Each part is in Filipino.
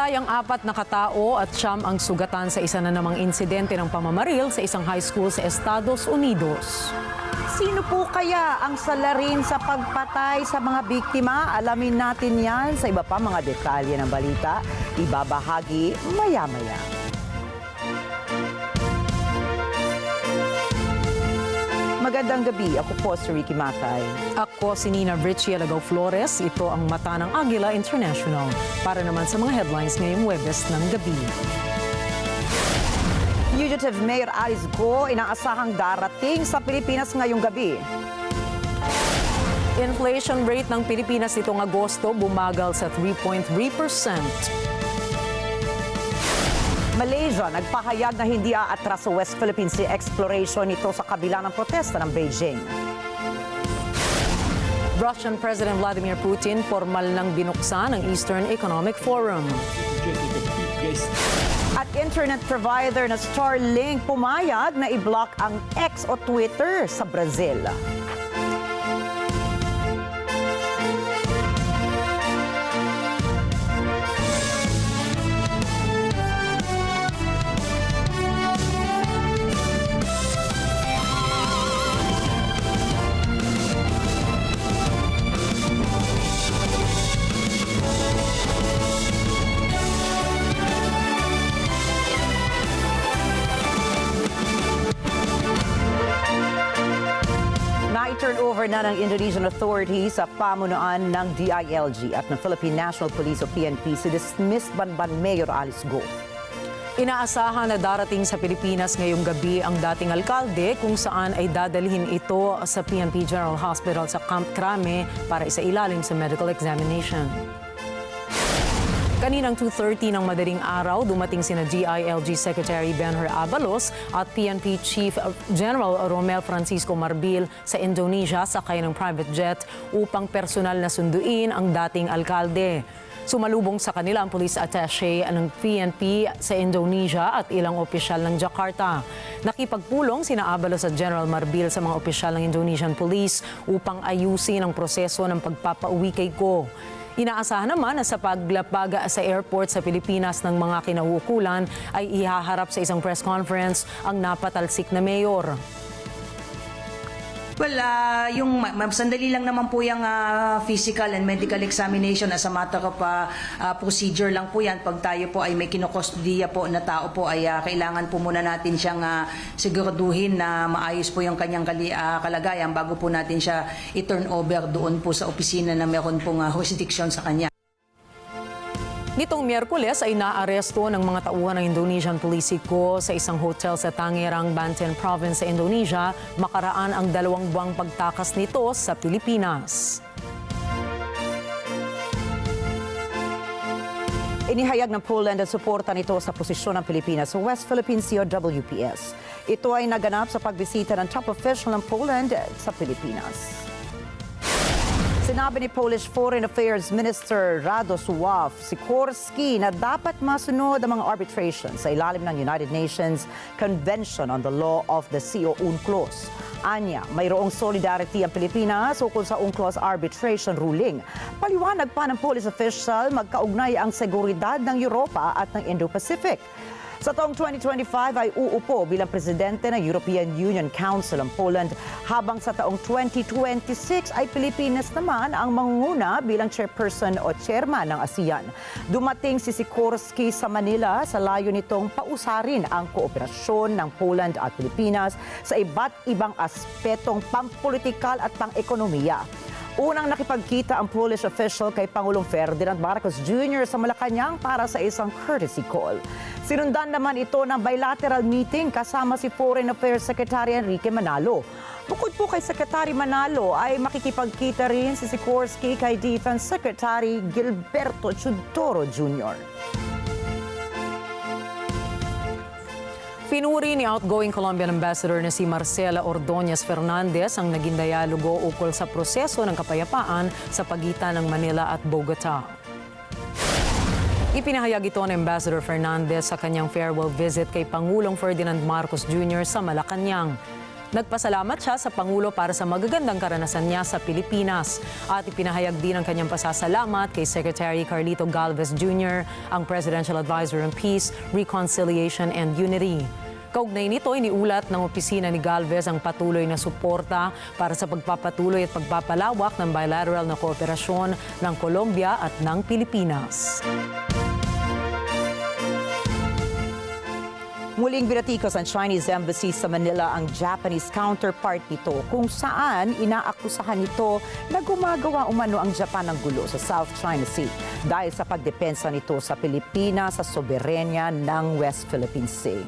Patay ang 4 na katao at 9 ang sugatan sa isa na namang insidente ng pamamaril sa isang high school sa Estados Unidos. Sino po kaya ang salarin sa pagpatay sa mga biktima? Alamin natin yan sa iba pa mga detalye ng balita. Ibabahagi maya-maya. Magandang gabi. Ako po si Rikki Mathay. Ako si Rikki Alagao Flores. Ito ang mata ng Agila International. Para naman sa mga headlines ngayong Huwebes ng gabi. Fugitive Mayor Alice Go inaasahang darating sa Pilipinas ngayong gabi. Inflation rate ng Pilipinas nitong Agosto bumagal sa 3.3%. Malaysia nagpahayag na hindi aatras sa West Philippine Sea exploration nito sa kabila ng protesta ng Beijing. Russian President Vladimir Putin formal nang binuksan ang Eastern Economic Forum. At internet provider na Starlink pumayag na i-block ang X o Twitter sa Brazil. I-turnover na ng Indonesian authorities sa pamunuan ng DILG at ng Philippine National Police o PNP si dismissed Banban Mayor Alice Go. Inaasahan na darating sa Pilipinas ngayong gabi ang dating alkalde kung saan ay dadalhin ito sa PNP General Hospital sa Camp Crame para isailalim sa medical examination. Kaninang 2:30 ng madaling araw, dumating sina DILG Secretary Benher Abalos at PNP Chief General Romel Francisco Marbil sa Indonesia sakay ng private jet upang personal na sunduin ang dating alkalde. Sumalubong sa kanila ang police attaché ng PNP sa Indonesia at ilang opisyal ng Jakarta. Nakipagpulong sina Abalos at General Marbil sa mga opisyal ng Indonesian Police upang ayusin ang proseso ng pagpapauwi kay Go. Inaasahan naman na sa paglapag sa airport sa Pilipinas ng mga kinauukulan ay ihaharap sa isang press conference ang napatalsik na mayor. Well, sandali lang naman po yung physical and medical examination as a matter of procedure lang po yan. Pag tayo po ay may kinokustodiya po na tao po ay kailangan po muna natin siyang siguraduhin na maayos po yung kanyang kalagayan bago po natin siya i-turn over doon po sa opisina na meron pong jurisdiction sa kanya. Nitong Miyerkules ay naaresto ng mga tauhan ng Indonesian Police sa isang hotel sa Tangerang, Banten Province sa Indonesia makaraan ang 2 buwang pagtakas nito sa Pilipinas. Inihayag ng Poland ang suporta nito sa posisyon ng Pilipinas sa West Philippine Sea o WPS. Ito ay naganap sa pagbisita ng top official ng Poland sa Pilipinas. Sinabi ni Polish Foreign Affairs Minister Radosław Sikorski na dapat masunod ang mga arbitration sa ilalim ng United Nations Convention on the Law of the Sea o UNCLOS. Anya, mayroong solidarity ang Pilipinas ukol sa UNCLOS arbitration ruling. Paliwanag pa ng police official, magkaugnay ang seguridad ng Europa at ng Indo-Pacific. Sa taong 2025 ay uupo bilang presidente ng European Union Council ang Poland, habang sa taong 2026 ay Pilipinas naman ang mangunguna bilang chairperson o chairman ng ASEAN. Dumating si Sikorski sa Manila sa layo nitong pausarin ang kooperasyon ng Poland at Pilipinas sa iba't ibang aspetong pampolitikal at pang-ekonomiya. Unang nakipagkita ang Polish official kay Pangulong Ferdinand Marcos Jr. sa Malacanang para sa isang courtesy call. Sinundan naman ito ng bilateral meeting kasama si Foreign Affairs Secretary Enrique Manalo. Bukod po kay Secretary Manalo ay makikipagkita rin si Sikorski kay Defense Secretary Gilberto Chudtoro Jr. Pinuri ni outgoing Colombian Ambassador na si Marcela Ordóñez Fernandez ang naging dialogo ukol sa proseso ng kapayapaan sa pagitan ng Manila at Bogota. Ipinahayag ito ni Ambassador Fernandez sa kanyang farewell visit kay Pangulong Ferdinand Marcos Jr. sa Malacanang. Nagpasalamat siya sa Pangulo para sa magagandang karanasan niya sa Pilipinas at ipinahayag din ang kanyang pasasalamat kay Secretary Carlito Galvez Jr., ang Presidential Advisor on Peace, Reconciliation and Unity. Kaugnay nito, iniulat ng opisina ni Galvez ang patuloy na suporta para sa pagpapatuloy at pagpapalawak ng bilateral na kooperasyon ng Colombia at ng Pilipinas. Muling binatikos ang Chinese Embassy sa Manila ang Japanese counterpart nito kung saan inaakusahan nito na gumagawa umano ang Japan ng gulo sa South China Sea dahil sa pagdepensa nito sa Pilipinas sa soberenya ng West Philippine Sea.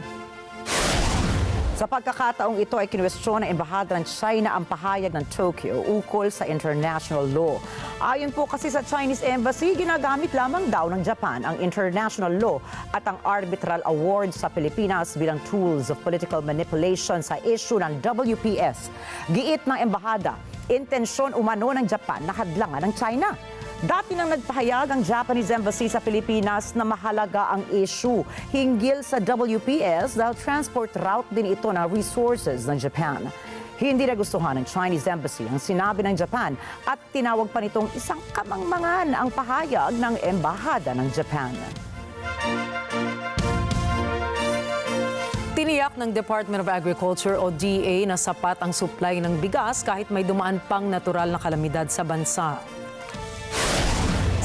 Sa pagkakataong ito ay kinwestiyon ng Embahada ng China ang pahayag ng Tokyo ukol sa international law. Ayon po kasi sa Chinese Embassy, ginagamit lamang daw ng Japan ang international law at ang arbitral award sa Pilipinas bilang tools of political manipulation sa issue ng WPS. Giit ng Embahada, intensyon umano ng Japan na hadlangan ng China. Dati nang nagpahayag ang Japanese Embassy sa Pilipinas na mahalaga ang issue hinggil sa WPS dahil transport route din ito na resources ng Japan. Hindi nagustuhan ng Chinese Embassy ang sinabi ng Japan at tinawag pa nitong isang kamangmangan ang pahayag ng Embahada ng Japan. Tiniyak ng Department of Agriculture o DA na sapat ang supply ng bigas kahit may dumaan pang natural na kalamidad sa bansa.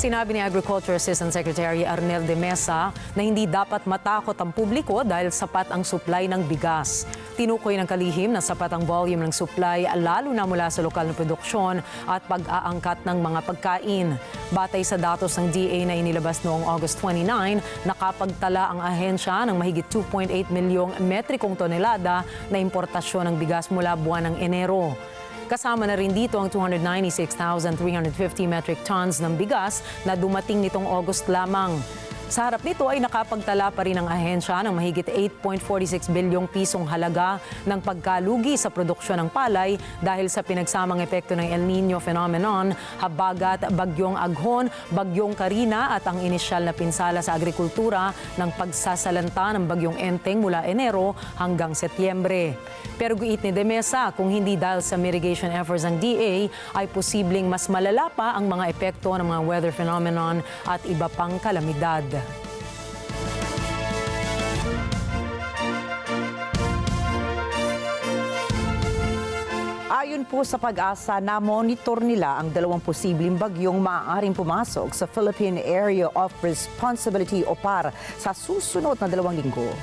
Sinabi ni Agriculture Assistant Secretary Arnel de Mesa na hindi dapat matakot ang publiko dahil sapat ang supply ng bigas. Tinukoy ng kalihim na sapat ang volume ng supply lalo na mula sa lokal na produksyon at pag-aangkat ng mga pagkain. Batay sa datos ng DA na inilabas noong August 29, nakapagtala ang ahensya ng mahigit 2.8 milyong metrikong tonelada na importasyon ng bigas mula buwan ng Enero. Kasama na rin dito ang 296,350 metric tons ng bigas na dumating nitong August lamang. Sa harap nito ay nakapagtala pa rin ang ahensya ng mahigit 8.46 bilyong pisong halaga ng pagkalugi sa produksyon ng palay dahil sa pinagsamang epekto ng El Nino phenomenon, habagat, bagyong Aghon, bagyong Karina at ang inisyal na pinsala sa agrikultura ng pagsasalanta ng bagyong Enteng mula Enero hanggang Setyembre. Pero giit ni De Mesa, kung hindi dahil sa mitigation efforts ng DA, ay posibleng mas malala pa ang mga epekto ng mga weather phenomenon at iba pang kalamidad. Ayon po sa Pag-asa, na-monitor nila ang dalawang posibleng bagyong maaaring pumasok sa Philippine Area of Responsibility o PAR sa susunod na 2 linggo.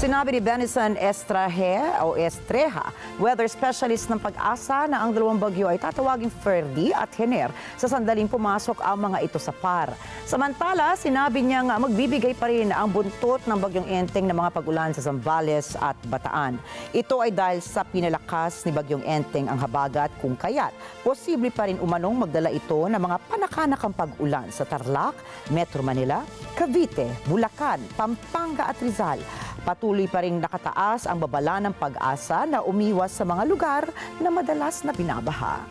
Sinabi ni Benison Estreha, weather specialist ng Pag-asa, na ang dalawang bagyo ay tatawaging Ferdi at Hener sa sandaling pumasok ang mga ito sa PAR. Samantala, sinabi niya nga magbibigay pa rin ang buntot ng bagyong Enteng ng mga pag-ulan sa Zambales at Bataan. Ito ay dahil sa pinalakas ni bagyong Enteng ang habagat kung kaya't posible pa rin umanong magdala ito ng mga panakanakang pag-ulan sa Tarlac, Metro Manila, Cavite, Bulacan, Pampanga at Rizal. Patuloy pa rin nakataas ang babala ng Pag-asa na umiwas sa mga lugar na madalas na binabaha.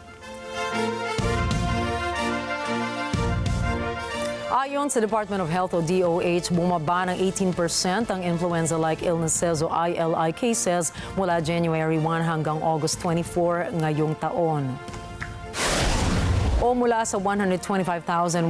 Ayon sa Department of Health o DOH, bumaba ng 18% ang influenza-like illnesses o ILI cases mula January 1 hanggang August 24 ngayong taon. O mula sa 125,153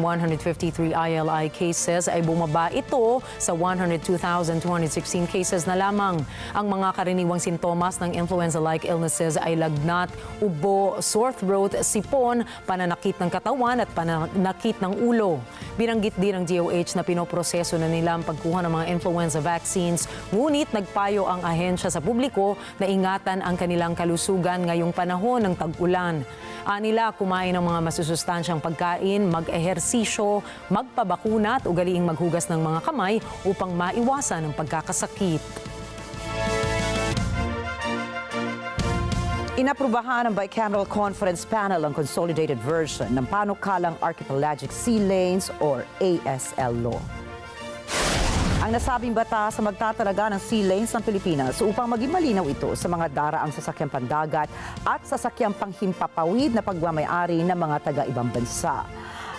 ILI cases ay bumaba ito sa 102,216 cases na lamang. Ang mga karaniwang sintomas ng influenza-like illnesses ay lagnat, ubo, sore throat, sipon, pananakit ng katawan at pananakit ng ulo. Binanggit din ng DOH na pinoproseso na nila ang pagkuha ng mga influenza vaccines, ngunit nagpayo ang ahensya sa publiko na ingatan ang kanilang kalusugan ngayong panahon ng tag-ulan. Anila, kumain ng mga masusustansyang pagkain, mag-ehersisyo, magpabakuna at ugaliing maghugas ng mga kamay upang maiwasan ang pagkakasakit. Inaprubahan ng Bicameral Conference Panel ang consolidated version ng Panukalang Archipelagic Sea Lanes or ASL Law. Ang nasabing batas sa magtatalaga ng sea lanes ng Pilipinas upang maging malinaw ito sa mga daraang sasakyang pandagat at sasakyang panghimpapawid na pagmamayari ng mga taga-ibang bansa.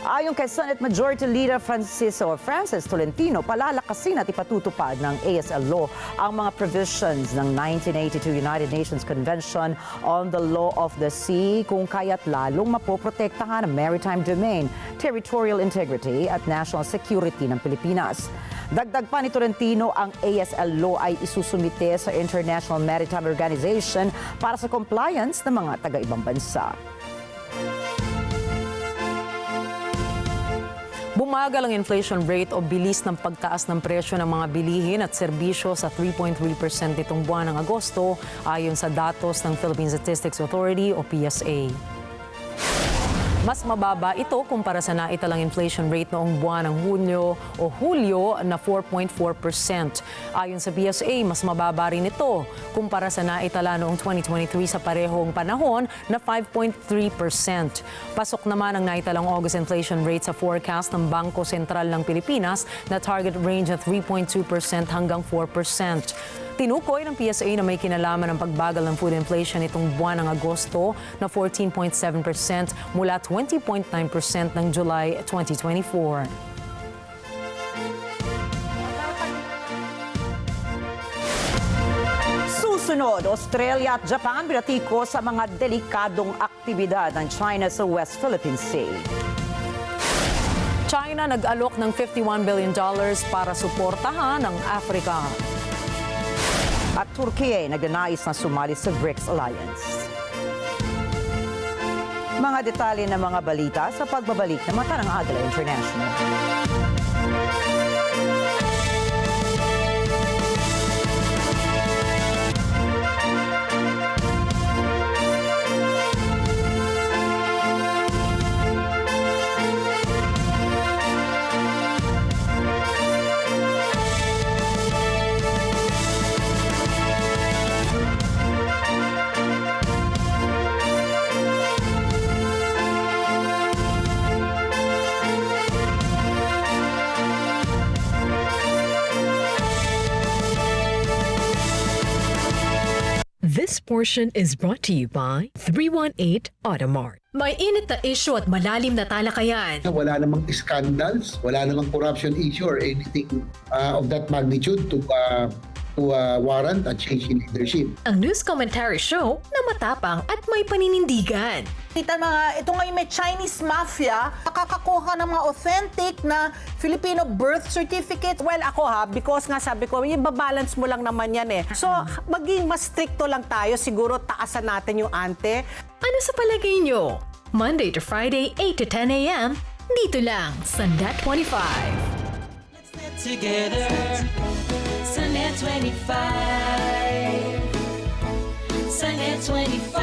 Ayon kay Senate Majority Leader Francis Tolentino, palalakasin at ipatutupad ng ASL law ang mga provisions ng 1982 United Nations Convention on the Law of the Sea kung kaya't lalong mapoprotektahan ang maritime domain, territorial integrity at national security ng Pilipinas. Dagdag pa ni Tolentino, ang ASL law ay isusumite sa International Maritime Organization para sa compliance ng mga taga-ibang bansa. Bumagal ang inflation rate o bilis ng pagtaas ng presyo ng mga bilihin at serbisyo sa 3.3% nitong buwan ng Agosto ayon sa datos ng Philippine Statistics Authority o PSA. Mas mababa ito kumpara sa naitalang inflation rate noong buwan ng Hulyo na 4.4%. Ayon sa PSA, mas mababa rin ito kumpara sa naitala noong 2023 sa parehong panahon na 5.3%. Pasok naman ang naitalang August inflation rate sa forecast ng Bangko Sentral ng Pilipinas na target range na 3.2% hanggang 4%. Tinukoy ng PSA na may kinalaman ng pagbagal ng food inflation itong buwan ng Agosto na 14.7% mula 20.9% ng July 2024. Susunod, Australia at Japan binatiko sa mga delikadong aktibidad ng China sa West Philippine Sea. China nag-alok ng $51 billion para suportahan ang Africa. At Turkey ay nagnanais na sumali sa BRICS Alliance. Mga detalye ng mga balita sa pagbabalik ng Mata ng Agila International. This portion is brought to you by 318 Automart. May init na issue at malalim na talakayan. Wala namang scandals, wala namang corruption issue or anything of that magnitude to warrant a change in leadership. Ang news commentary show na matapang at may paninindigan. Kita mga, ito ngayon may Chinese mafia, nakakakuha ng mga authentic na Filipino birth certificate. Well, ako because nga sabi ko, ibabalance mo lang naman yan eh. So, maging mas stricto lang tayo, siguro taasan natin yung ante. Ano sa palagay nyo? Monday to Friday, 8 to 10 a.m. Dito lang sa Net 25. Together, Sunday 25. Sunday 25.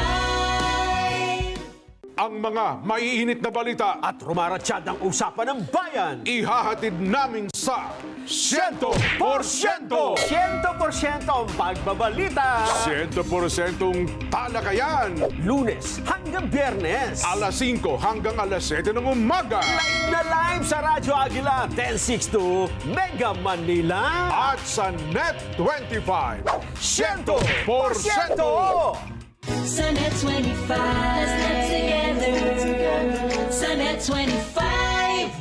Ang mga maiinit na balita at rumaratsyad ang usapan ng bayan. ihahatid namin sa 100%! 100% ang pagbabalita. 100% talakayan! Lunes hanggang Biyernes. Alas 5 hanggang alas 7 ng umaga. Live na live sa Radyo Agila 1062 Mega Manila. At sa Net 25. 100%! Sunday 25. Let's live together. Sunday 25.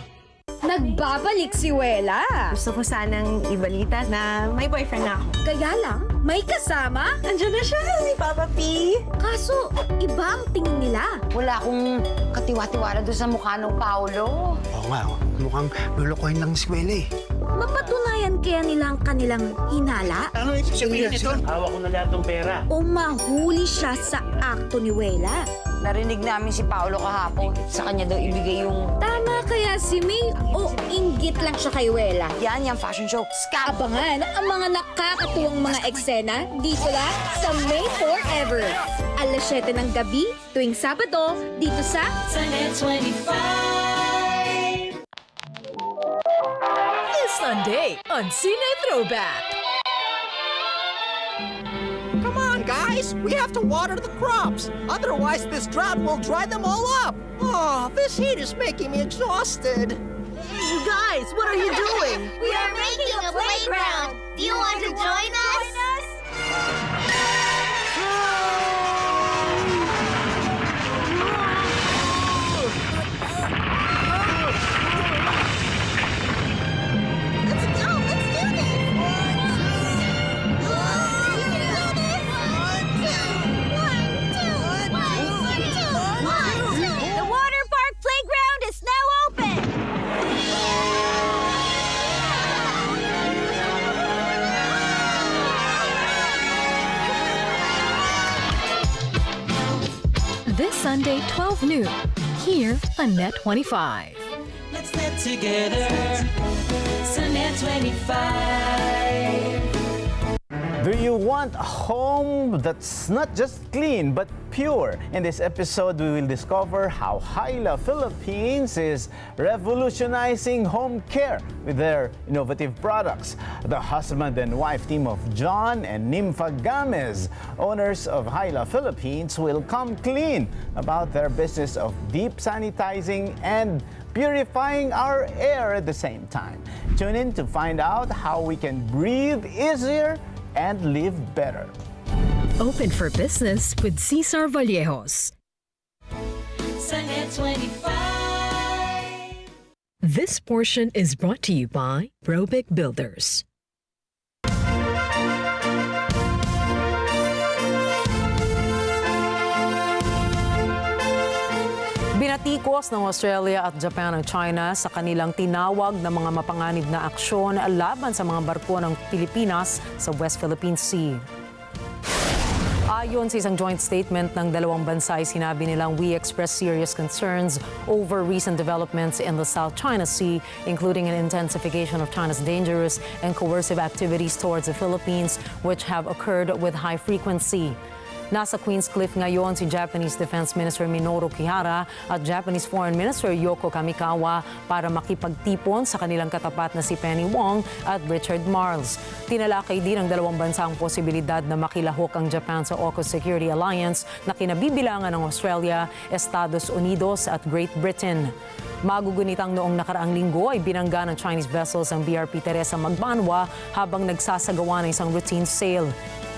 Nagbabalik si Wela. Gusto ko sanang ibalita na may boyfriend na ako. Kaya lang, may kasama. Andiyan na siya, si Papa P. Kaso, iba ang tingin nila. Wala akong katiwa-tiwala doon sa mukha ng Paolo. Oo nga, mukhang lulukohin lang si Wela eh. Mapatunayan kaya nila ang kanilang hinala? Ano ibig sabihin nito? Hawak ko na lahat ng pera. O mahuli siya sa akto ni Wela? Narinig namin si Paolo kahapon. Sa kanya daw ibigay yung... Tama kaya si May o inggit lang siya kay Wela? Yan, yung fashion show. Scam! Abangan ang mga nakakatuwang mga eksena dito lang sa May Forever. Alas 7 ng gabi, tuwing Sabado, dito sa Sunday 25. This Sunday on Cine Throwback. Come on, guys! We have to water the crops. Otherwise, this drought will dry them all up. Oh, this heat is making me exhausted. You guys, what are you doing? We are making a playground. Do you want to join us? Sunday, 12 noon, here on Net 25. Let's net together. Sa Net 25. Do you want a home that's not just clean but pure? In this episode, we will discover how Agila Philippines is revolutionizing home care with their innovative products. The husband and wife team of John and Nympha Gamez, owners of Agila Philippines, will come clean about their business of deep sanitizing and purifying our air at the same time. Tune in to find out how we can breathe easier and live better. Open for business with Cesar Vallejos. Sa Net 25. This portion is brought to you by Robic Builders. Binatikos ng Australia at Japan ang China sa kanilang tinawag na mga mapanganib na aksyon laban sa mga barko ng Pilipinas sa West Philippine Sea. Ayon sa isang joint statement ng dalawang bansa, sinabi nilang we express serious concerns over recent developments in the South China Sea, including an intensification of China's dangerous and coercive activities towards the Philippines, which have occurred with high frequency. Nasa Queen's Cliff ngayon si Japanese Defense Minister Minoru Kihara at Japanese Foreign Minister Yoko Kamikawa para makipagtipon sa kanilang katapat na si Penny Wong at Richard Marles. Tinalakay din ng dalawang bansa ang posibilidad na makilahok ang Japan sa AUKUS Security Alliance na kinabibilangan ng Australia, Estados Unidos at Great Britain. Magugunitang noong nakaraang linggo ay binangga ng Chinese vessels ang BRP Teresa Magbanwa habang nagsasagawa ng isang routine sail.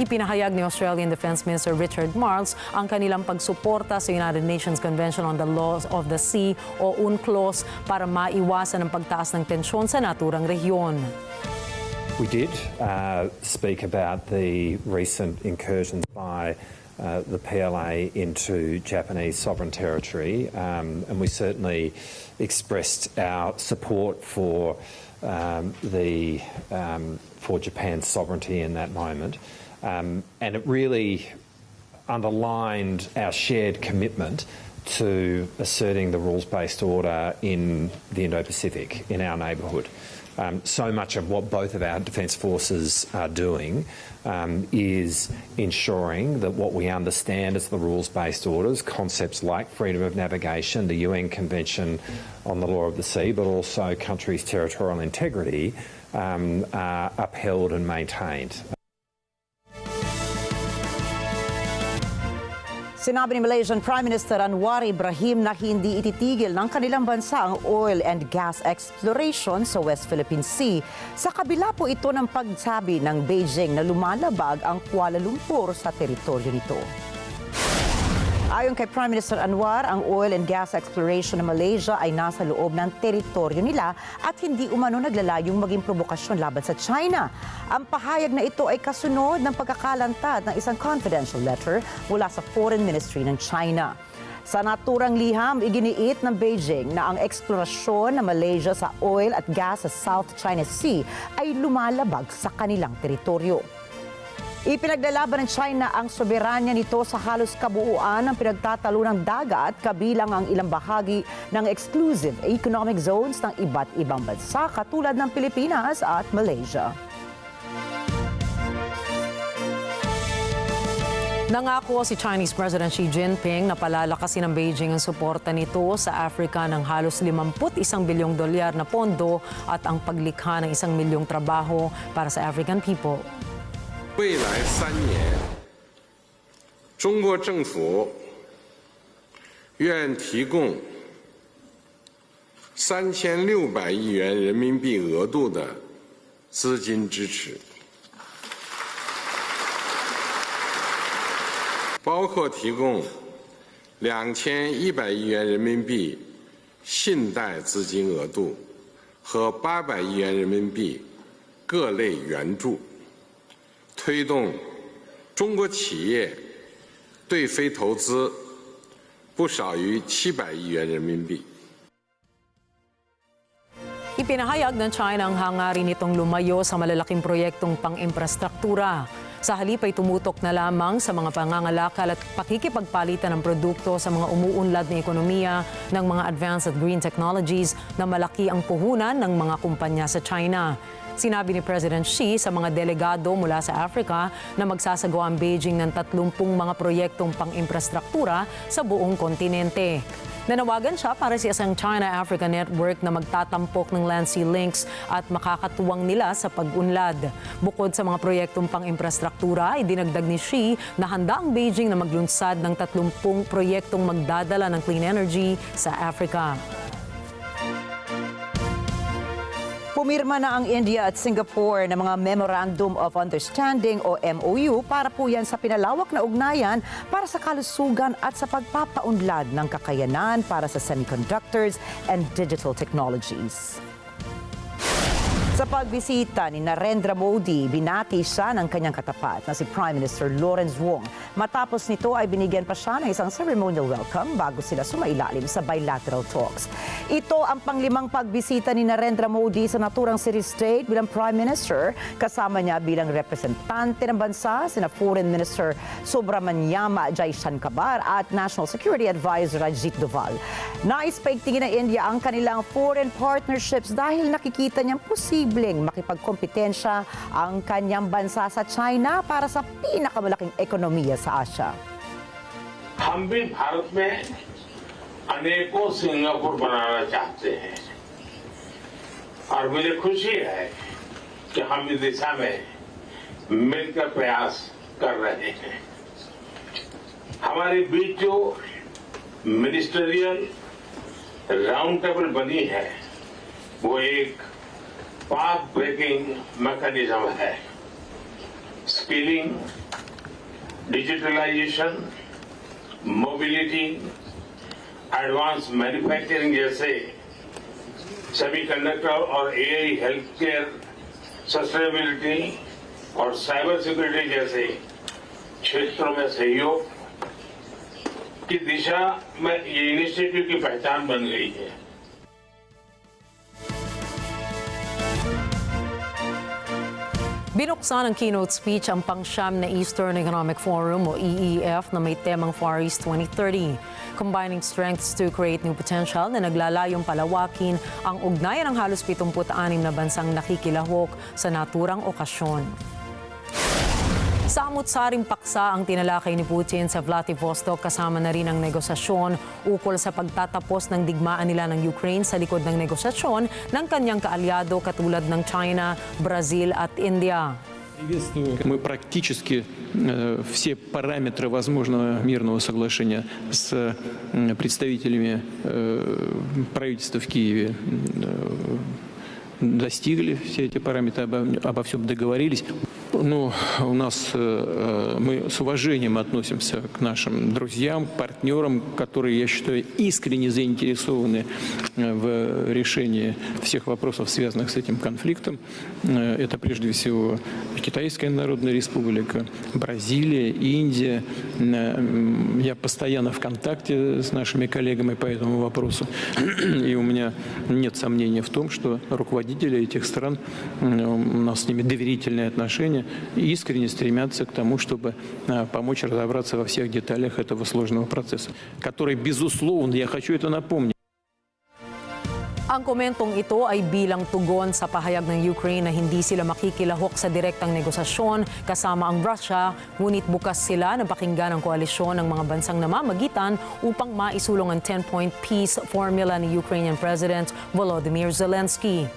Ipinahayag ni Australian Defense Minister Richard Marles ang kanilang pagsuporta sa United Nations Convention on the Laws of the Sea o UNCLOS para maiwasan ang pagtaas ng tensyon sa naturang rehiyon. We did speak about the recent incursions by the PLA into Japanese sovereign territory, and we certainly expressed our support for Japan's sovereignty in that moment. And it really underlined our shared commitment to asserting the rules-based order in the Indo-Pacific, in our neighbourhood. So much of what both of our defence forces are doing is ensuring that what we understand as the rules-based orders, concepts like freedom of navigation, the UN Convention on the Law of the Sea, but also countries' territorial integrity, are upheld and maintained. Sinabi ni Malaysian Prime Minister Anwar Ibrahim na hindi ititigil ng kanilang bansa ang oil and gas exploration sa West Philippine Sea. Sa kabila po ito ng pagsabi ng Beijing na lumalabag ang Kuala Lumpur sa teritoryo nito. Ayon kay Prime Minister Anwar, ang oil and gas exploration ng Malaysia ay nasa loob ng teritoryo nila at hindi umano naglalayong maging provokasyon laban sa China. Ang pahayag na ito ay kasunod ng pagkakalantad ng isang confidential letter mula sa Foreign Ministry ng China. Sa naturang liham, iginiit ng Beijing na ang eksplorasyon ng Malaysia sa oil at gas sa South China Sea ay lumalabag sa kanilang teritoryo. Ipinaglalaban ng China ang soberanya nito sa halos kabuuan ng pinagtatalo ng dagat kabilang ang ilang bahagi ng exclusive economic zones ng iba't ibang bansa katulad ng Pilipinas at Malaysia. Nangako si Chinese President Xi Jinping na palalakasin ng Beijing ang suporta nito sa Africa ng halos 51 bilyong dolyar na pondo at ang paglikha ng 1 milyong trabaho para sa African people. 未来3年，中国政府愿提供3600亿元人民币额度的资金支持，包括提供2100亿元人民币信贷资金额度和800亿元人民币各类援助。 推动中国企业对非投资不少于700亿元人民币。 Ipinahayag ng China ang hangarin nitong lumayo sa malalaking proyektong pang-infrastruktura. Sa halip ay tumutok na lamang sa mga pangangalakal at pakikipagpalitan ng produkto sa mga umuunlad na ekonomiya ng mga advanced at green technologies na malaki ang puhunan ng mga kumpanya sa China. Sinabi ni President Xi sa mga delegado mula sa Africa na magsasagawa ang Beijing ng 30 mga proyektong pang-infrastruktura sa buong kontinente. Nanawagan siya para sa isang China-Africa network na magtatampok ng land sea links at makakatuwang nila sa pag-unlad. Bukod sa mga proyektong pang-infrastruktura, idinagdag ni Xi na handa ang Beijing na maglunsad ng 30 proyektong magdadala ng clean energy sa Africa. Pumirma na ang India at Singapore ng mga Memorandum of Understanding o MOU para po yan sa pinalawak na ugnayan para sa kalusugan at sa pagpapaunlad ng kakayanan para sa semiconductors and digital technologies. Sa pagbisita ni Narendra Modi, binati siya ng kanyang katapat na si Prime Minister Lawrence Wong. Matapos nito ay binigyan pa siya ng isang ceremonial welcome bago sila sumailalim sa bilateral talks. Ito ang panglimang pagbisita ni Narendra Modi sa naturang city-state bilang Prime Minister. Kasama niya bilang representante ng bansa sina Foreign Minister Subramanyama Jaishankar at National Security Advisor Ajit Doval. Nais paigtingin ng India ang kanilang foreign partnerships dahil nakikita niyang posibleng makipagkompetensya ang kanyang bansa sa China para sa pinakamalaking ekonomiya sa Asia. हम भी भारत में अनेकों सिंगापुर बनाना चाहते हैं और मुझे खुशी है कि हम इस दिशा में मिलकर प्रयास कर रहे हैं। हमारे बीच जो मिनिस्टरियल राउंड टेबल बनी है वो एक पाथ ब्रेकिंग मैकेनिज्म है। Skilling, digitalization, mobility, advance manufacturing जैसे सेमीकंडक्टर और एआई, हेल्थ केयर, सस्टेनेबिलिटी और साइबर सिक्योरिटी जैसे क्षेत्रों में सहयोग की दिशा में ये इनिशिएटिव की पहचान बन गई है। Binuksan ng keynote speech ang pangsyam na Eastern Economic Forum o EEF na may temang Far East 2030. Combining strengths to create new potential na naglalayong palawakin ang ugnayan ng halos 76 na bansang nakikilahok sa naturang okasyon. Samut-saring paksa ang tinalakay ni Putin sa Vladivostok kasama na rin ang negosasyon ukol sa pagtatapos ng digmaan nila ng Ukraine sa likod ng negosasyon ng kanyang kaalyado katulad ng China, Brazil at India. Мы практически все параметры возможного мирного соглашения с представителями правительства в Киеве достигли, все эти параметры обо всем договорились. Ну, у нас мы с уважением относимся к нашим друзьям, партнерам, которые, я считаю, искренне заинтересованы в решении всех вопросов, связанных с этим конфликтом. Это прежде всего Китайская Народная Республика, Бразилия, Индия. Я постоянно в контакте с нашими коллегами по этому вопросу. И у меня нет сомнения в том, что руководители этих стран, у нас с ними доверительные отношения, искренне стремятся к тому, чтобы помочь разобраться во всех деталях этого сложного процесса, который, безусловно, я хочу это напомнить. Ang komentong ito ay bilang tugon sa pahayag ng Ukraine na hindi sila makikilahok sa direktang negosasyon kasama ang Russia, ngunit bukas sila na pakinggan ang koalisyon ng mga bansang namamagitan upang maisulong ang 10-point peace formula ni Ukrainian President Volodymyr Zelensky.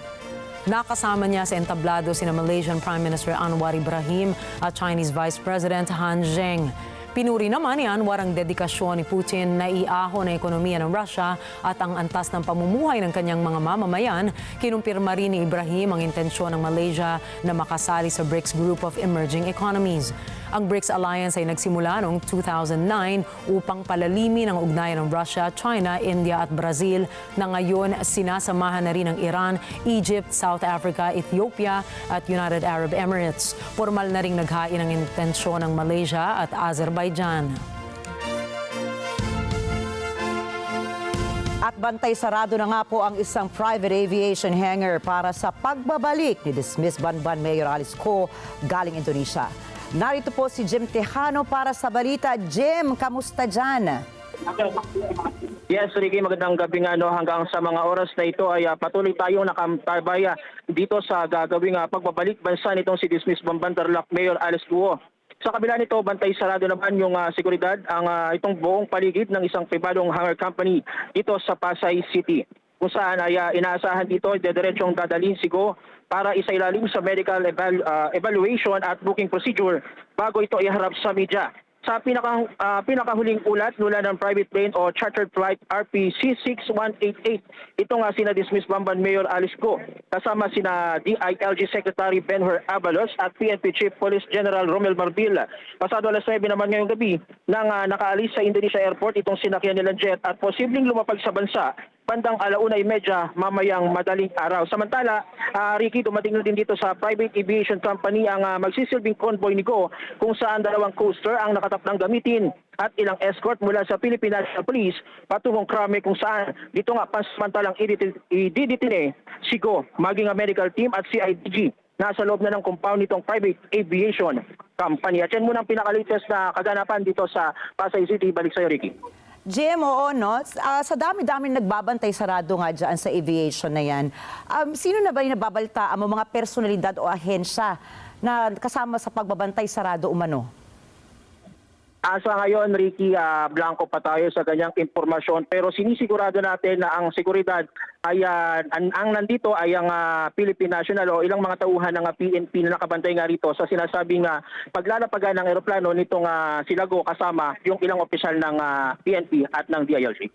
Nakasama niya sa entablado sina Malaysian Prime Minister Anwar Ibrahim at Chinese Vice President Han Zheng. Pinuri naman ni Anwar ang dedikasyon ni Putin na iahon ang ekonomiya ng Russia at ang antas ng pamumuhay ng kanyang mga mamamayan. Kinumpirma rin ni Ibrahim ang intensyon ng Malaysia na makasali sa BRICS Group of Emerging Economies. Ang BRICS Alliance ay nagsimula noong 2009 upang palalimin ang ugnayan ng Russia, China, India at Brazil na ngayon sinasamahan na rin ng Iran, Egypt, South Africa, Ethiopia at United Arab Emirates. Formal na ring naghain ang intensyon ng Malaysia at Azerbaijan. At bantay sarado na nga po ang isang private aviation hangar para sa pagbabalik ni dismissed Banban Mayor Alice Ko galing Indonesia. Narito po si Jim Tejano para sa balita. Jim, kamusta dyan? Yes, Rikki, magandang gabi nga. Hanggang sa mga oras na ito ay patuloy tayong nakatabay dito sa gagawing pagbabalik bansa nitong si dismissed Bambantarlac Mayor Alice Guo. Sa kabila nito, bantay sarado naman yung seguridad itong buong paligid ng isang pribadong hangar company dito sa Pasay City. Kung saan ay inaasahan dito, dediretsyong dadalhin si Guo para isailalim sa medical evaluation at booking procedure bago ito iharap sa media. Sa pinakahuling ulat mula ng private plane o chartered flight RPC-6188, ito nga sina dismissed Bamban Mayor Alice Guo, kasama sina DILG Secretary Benhur Abalos at PNP Chief Police General Romel Marbil. Pasado alas 9 naman ngayong gabi nang nakaalis sa Indonesia Airport itong sinakyan nilang jet at posibleng lumapag sa bansa bandang 1:30 mamayang madaling araw. Samantala, Rikki, dumating na din dito sa private aviation company ang magsisilbing convoy ni Guo kung saan 2 coaster ang nakatakdang gamitin at ilang escort mula sa Philippine National Police patungong Krame kung saan dito nga pansamantalang ididitine si Guo maging ang medical team at CIDG nasa loob na ng compound nitong private aviation company. At yan muna ang pinaka-latest na kaganapan dito sa Pasay City. Balik sa'yo, Rikki. Jim, oo, no? Sa dami-dami nagbabantay sarado nga dyan sa aviation na yan. Sino na ba yung nababaltaan mo, mga personalidad o ahensya na kasama sa pagbabantay sarado umano? Sa ngayon, Rikki, blanco pa tayo sa ganyang impormasyon pero sinisigurado natin na ang seguridad ay ang nandito ay ang Philippine National o ilang mga tauhan ng PNP na nakabantay nga rito sa sinasabing paglalapagan ng eroplano nitong sila Guo kasama yung ilang opisyal ng PNP at ng DILG.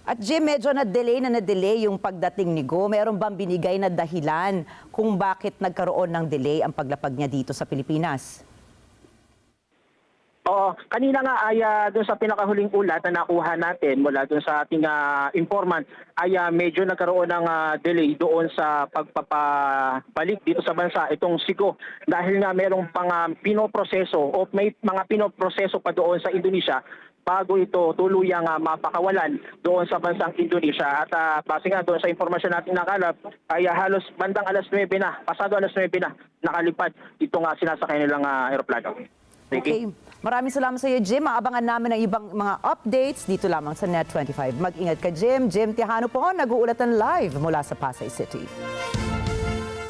At Jim, medyo na-delay yung pagdating ni Guo. Meron bang binigay na dahilan kung bakit nagkaroon ng delay ang paglapag niya dito sa Pilipinas? Oo, kanina nga ay doon sa pinakahuling ulat na nakuha natin mula doon sa ating informant ay medyo nagkaroon ng delay doon sa pagpapabalik dito sa bansa itong si Guo dahil nga merong pang pinoproseso o may mga pinoproseso pa doon sa Indonesia bago ito tuluyang mapakawalan doon sa bansang Indonesia. At base nga doon sa informasyon natin nakalap ay halos bandang alas 9 na, pasado alas 9 na nakalipad ito nga sinasakay nilang aeroplano. Okay. Maraming salamat sa iyo, Jim. Maabangan namin ang ibang mga updates dito lamang sa Net25. Mag-ingat ka, Jim. Jim Tejano po, nag-uulatan live mula sa Pasay City.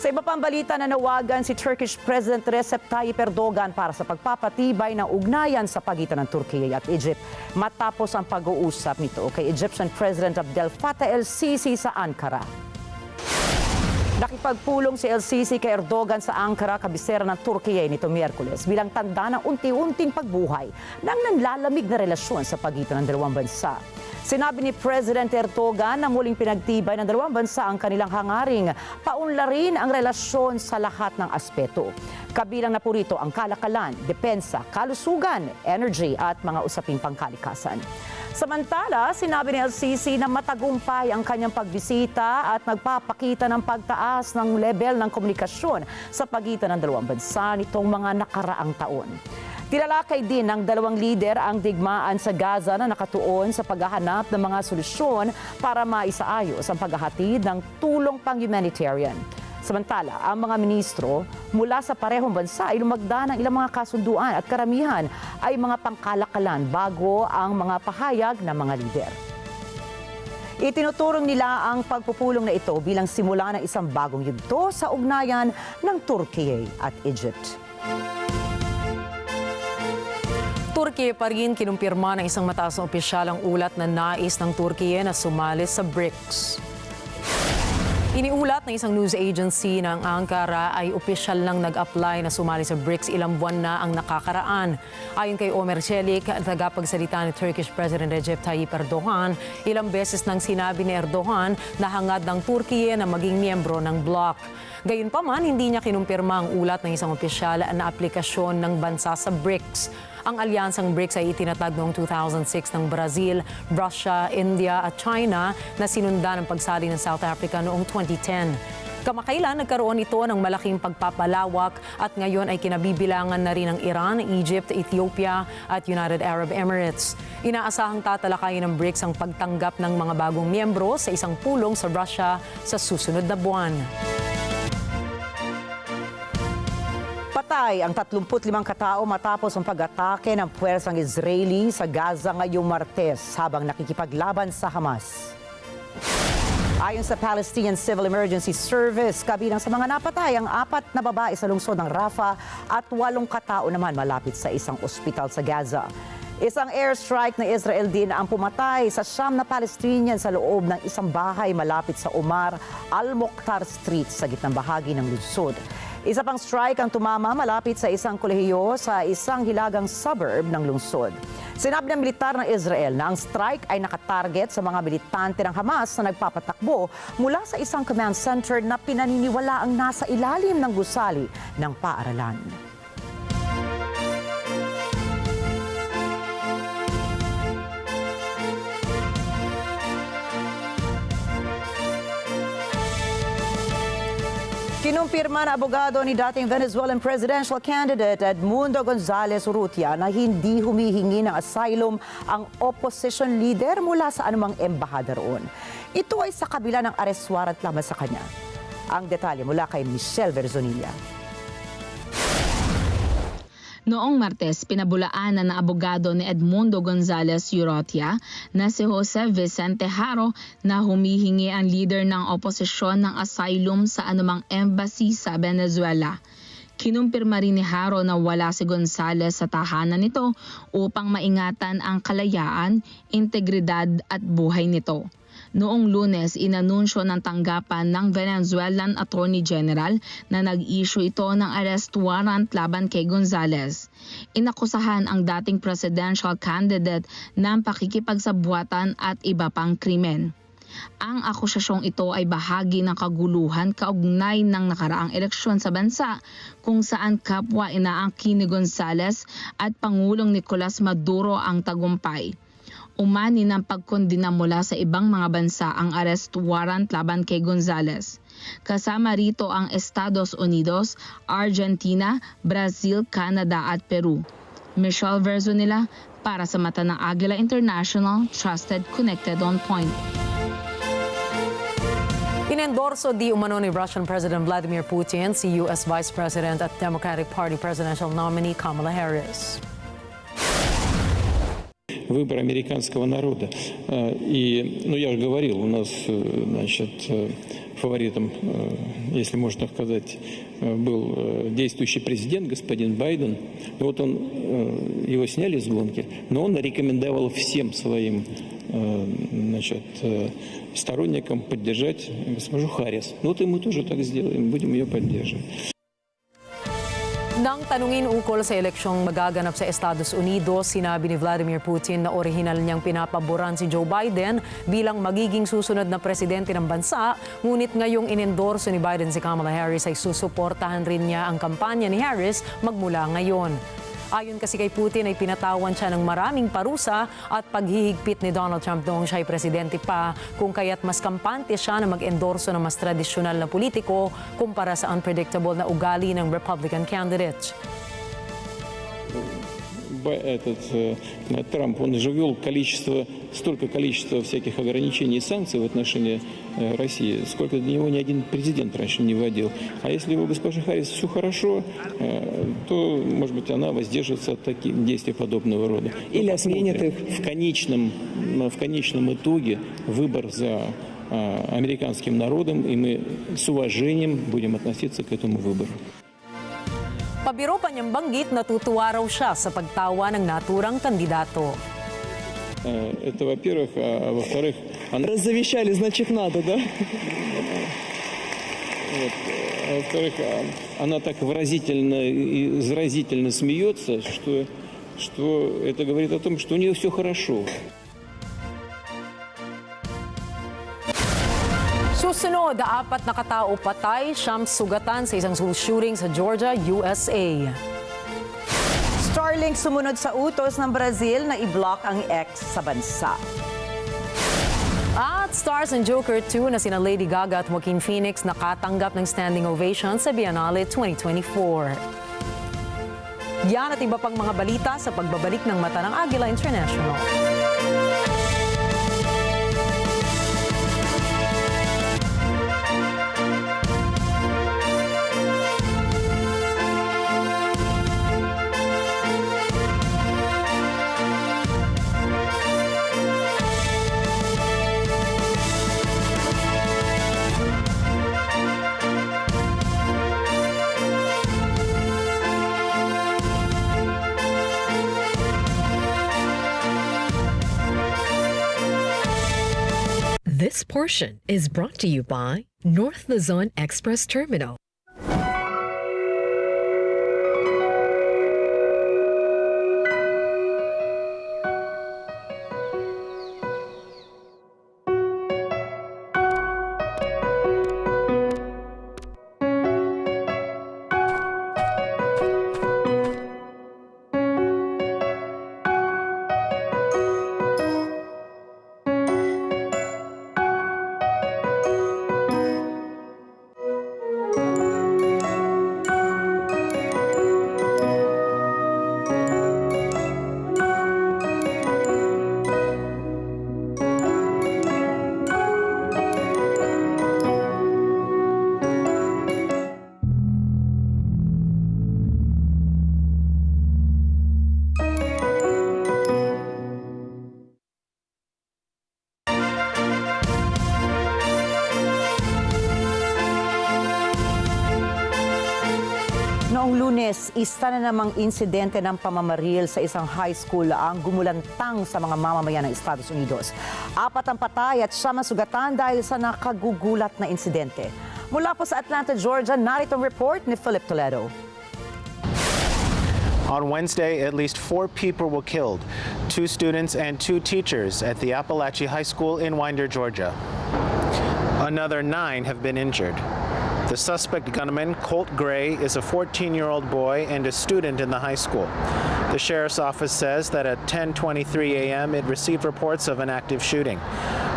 Sa iba pang balita, nanawagan si Turkish President Recep Tayyip Erdogan para sa pagpapatibay ng ugnayan sa pagitan ng Turkiye at Egypt matapos ang pag-uusap nito kay Egyptian President Abdel Fattah el-Sisi sa Ankara. Nakipagpulong si el-Sisi kay Erdogan sa Ankara, kabisera ng Turkiye nito Miyerkules bilang tanda ng unti-unting pagbuhay ng nanlalamig na relasyon sa pagitan ng dalawang bansa. Sinabi ni President Erdogan na muling pinagtibay ng dalawang bansa ang kanilang hangaring paunlarin ang relasyon sa lahat ng aspeto. Kabilang na po rito ang kalakalan, depensa, kalusugan, energy at mga usaping pangkalikasan. Samantala, sinabi ni el-Sisi na matagumpay ang kanyang pagbisita at nagpapakita ng pagtaas ng level ng komunikasyon sa pagitan ng dalawang bansa nitong mga nakaraang taon. Tinalakay din ng dalawang lider ang digmaan sa Gaza na nakatuon sa paghahanap ng mga solusyon para maisaayos ang paghahatid ng tulong pang-humanitarian. Samantala, ang mga ministro mula sa parehong bansa ay lumagda ng ilang mga kasunduan at karamihan ay mga pangkalakalan bago ang mga pahayag ng mga lider. Itinuturong nila ang pagpupulong na ito bilang simula ng isang bagong yugto sa ugnayan ng Turkiye at Egypt. Turkiye pa rin kinumpirma ng isang mataas na opisyal ang ulat na nais ng Turkiye na sumali sa BRICS. Iniulat ng isang news agency ng Ankara ay opisyal lang nag-apply na sumali sa BRICS ilang buwan na ang nakakaraan. Ayon kay Ömer Çelik, tagapagsalita ni Turkish President Recep Tayyip Erdogan, ilang beses nang sinabi ni Erdogan na hangad ng Turkiye na maging miyembro ng bloc. Gayunpaman, hindi niya kinumpirma ang ulat ng isang opisyal na aplikasyon ng bansa sa BRICS. Ang alyansang BRICS ay itinatag noong 2006 ng Brazil, Russia, India at China na sinundan ng pagsali ng South Africa noong 2010. Kamakailan nagkaroon ito ng malaking pagpapalawak at ngayon ay kinabibilangan na rin ng Iran, Egypt, Ethiopia at United Arab Emirates. Inaasahang tatalakayin ng BRICS ang pagtanggap ng mga bagong miyembro sa isang pulong sa Russia sa susunod na buwan. Patay Namatay ang 35 katao matapos ang pag-atake ng puwersang Israeli sa Gaza ngayong Martes habang nakikipaglaban sa Hamas. Ayon sa Palestinian Civil Emergency Service, kabilang sa mga napatay ang 4 na babae sa lungsod ng Rafah at 8 katao naman malapit sa isang ospital sa Gaza. Isang airstrike ng Israel din ang pumatay sa 9 na Palestinian sa loob ng isang bahay malapit sa Omar Al-Mokhtar Street sa gitnang bahagi ng lungsod. Isa pang strike ang tumama malapit sa isang kolehiyo sa isang hilagang suburb ng lungsod. Sinabi ng militar ng Israel na ang strike ay nakatarget sa mga militante ng Hamas na nagpapatakbo mula sa isang command center na pinaniniwala ang nasa ilalim ng gusali ng paaralan. Kinumpirma na abogado ni dating Venezuelan presidential candidate Edmundo Gonzalez Urrutia na hindi humihingi ng asylum ang opposition leader mula sa anumang embahada roon. Ito ay sa kabila ng arrest warrant lamang sa kanya. Ang detalye mula kay Michelle Verzonilla. Noong Martes, pinabulaanan na abogado ni Edmundo Gonzalez Urrutia na si Jose Vicente Haro na humihingi ang leader ng oposisyon ng asylum sa anumang embassy sa Venezuela. Kinumpirma rin ni Haro na wala si Gonzalez sa tahanan nito upang maingatan ang kalayaan, integridad at buhay nito. Noong Lunes, inanunsyo ng tanggapan ng Venezuelan Attorney General na nag-issue ito ng arrest warrant laban kay Gonzalez. Inakusahan ang dating presidential candidate ng pakikipagsabuatan at iba pang krimen. Ang akusasyong ito ay bahagi ng kaguluhan kaugnay ng nakaraang eleksyon sa bansa kung saan kapwa inaangkin ni Gonzalez at Pangulong Nicolas Maduro ang tagumpay. Umani ng pagkondina mula sa ibang mga bansa ang arrest warrant laban kay Gonzalez. Kasama rito ang Estados Unidos, Argentina, Brazil, Canada at Peru. Michelle Verzonilla para sa Mata ng Agila International, Trusted, Connected, On Point. Inendorso di umano ni Russian President Vladimir Putin si US Vice President at Democratic Party presidential nominee Kamala Harris. Выбор американского народа. И, я уже говорил, у нас, фаворитом, если можно сказать, был действующий президент, господин Байден. Вот его сняли с гонки, но он рекомендовал всем своим сторонникам поддержать госпожу Харрис. Вот и мы тоже так сделаем, будем ее поддерживать. Nang tanungin ukol sa eleksyong magaganap sa Estados Unidos, sinabi ni Vladimir Putin na orihinal niyang pinapaboran si Joe Biden bilang magiging susunod na presidente ng bansa, ngunit ngayong inendorso ni Biden si Kamala Harris ay susuportahan rin niya ang kampanya ni Harris magmula ngayon. Ayon kasi kay Putin ay pinatawan siya ng maraming parusa at paghihigpit ni Donald Trump noong siya ay presidente pa, kung kaya't mas kampante siya na mag-endorso ng mas tradisyonal na politiko kumpara sa unpredictable na ugali ng Republican candidate. Трамп, он же ввел столько количества всяких ограничений и санкций в отношении России, сколько для него ни один президент раньше не вводил. А если у госпожи Харрис все хорошо, то, может быть, она воздержится от таких действий подобного рода. Или отменит их. В конечном итоге выбор за американским народом, и мы с уважением будем относиться к этому выбору. Pabiro pa niyang banggit, natutuwa raw siya sa pagtawa ng naturang kandidato. Это, во-первых, а во-вторых, раз завещали, значит надо, да? Вот. А во-вторых, она так выразительно и заразительно смеется, что это говорит о том, что у нее все хорошо. Susunod, 4 na katao patay, 9 sugatan sa isang school shooting sa Georgia, USA. Starlink sumunod sa utos ng Brazil na i-block ang X sa bansa. At stars and Joker 2 na sina Lady Gaga at Joaquin Phoenix nakatanggap ng standing ovation sa Biennale 2024. Yan at iba pang mga balita sa pagbabalik ng Mata ng Agila International. This portion is brought to you by North Luzon Express Terminal. Noong Lunes, isa na namang insidente ng pamamaril sa isang high school ang gumulantang sa mga mamamayan ng Estados Unidos. 4 ang patay at 7 sugatan dahil sa nakagugulat na insidente. Mula po sa Atlanta, Georgia, narito ang report ni Philip Toledo. On Wednesday, at least 4 people were killed, 2 students and 2 teachers at the Appalachia High School in Winder, Georgia. Another 9 have been injured. The suspect gunman, Colt Gray, is a 14-year-old boy and a student in the high school. The sheriff's office says that at 10:23 a.m. it received reports of an active shooting.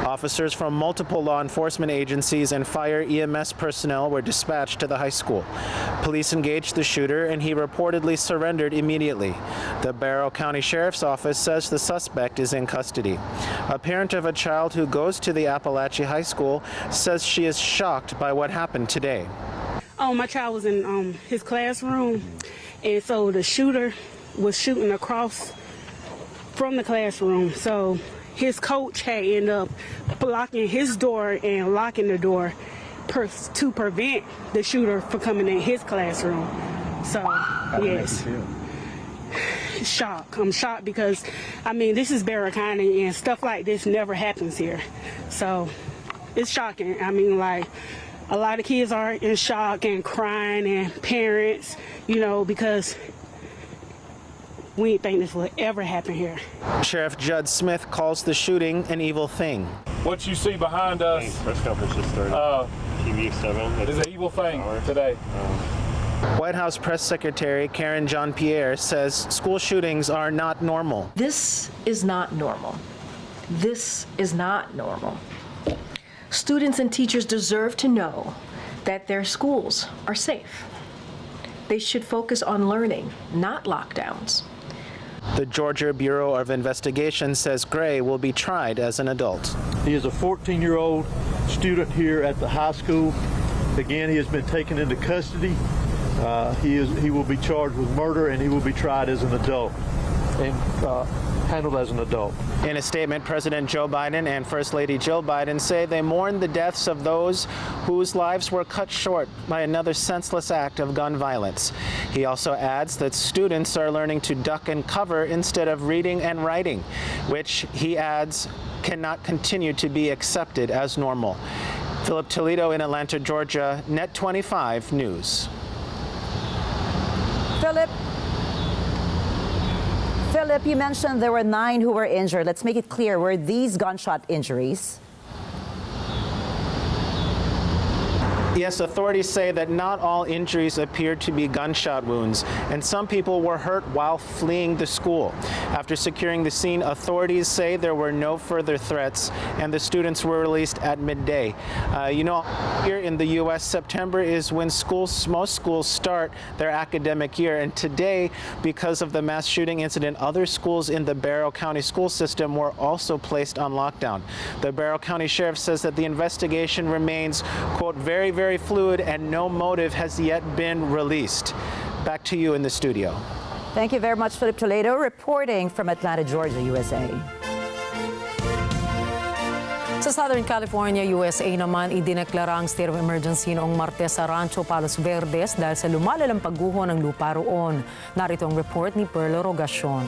Officers from multiple law enforcement agencies and fire EMS personnel were dispatched to the high school. Police engaged the shooter and he reportedly surrendered immediately. The Barrow County Sheriff's Office says the suspect is in custody. A parent of a child who goes to the Appalachia High School says she is shocked by what happened today. Oh, my child was in his classroom, and so the shooter was shooting across from the classroom. So his coach had ended up blocking his door and locking the door to prevent the shooter from coming in his classroom. So, yes. Shock. I'm shocked because, I mean, this is Barrow County and stuff like this never happens here. So, it's shocking. I mean, like, a lot of kids are in shock and crying, and parents, you know, because we didn't think this would ever happen here. Sheriff Judd Smith calls the shooting an evil thing. What you see behind us, press conference just started. TV7 is an evil thing today. White House Press Secretary Karen Jean-Pierre says school shootings are not normal. This is not normal. This is not normal. Students and teachers deserve to know that their schools are safe. They should focus on learning, not lockdowns. The Georgia Bureau of Investigation says Gray will be tried as an adult. He is a 14-year-old student here at the high school. Again, he has been taken into custody. He will be charged with murder, and he will be tried as an adult and handled as an adult. In a statement, President Joe Biden and First Lady Jill Biden say they mourn the deaths of those whose lives were cut short by another senseless act of gun violence. He also adds that students are learning to duck and cover instead of reading and writing, which he adds cannot continue to be accepted as normal. Philip Toledo in Atlanta, Georgia, Net 25 News. Philip, you mentioned there were 9 who were injured. Let's make it clear, were these gunshot injuries? Yes, authorities say that not all injuries appeared to be gunshot wounds, and some people were hurt while fleeing the school. After securing the scene, authorities say there were no further threats, and the students were released at midday. Here in the U.S., September is when most schools start their academic year, and today, because of the mass shooting incident, other schools in the Barrow County school system were also placed on lockdown. The Barrow County Sheriff says that the investigation remains, quote, very, very fluid and no motive has yet been released. Back to you in the studio. Thank you very much, Philip Toledo, reporting from Atlanta, Georgia, USA. Sa Southern California, USA naman, idineklara ang state of emergency noong Martes sa Rancho Palos Verdes dahil sa lumalalang pagguho ng lupa roon. Narito ang report ni Perlo Rogacion.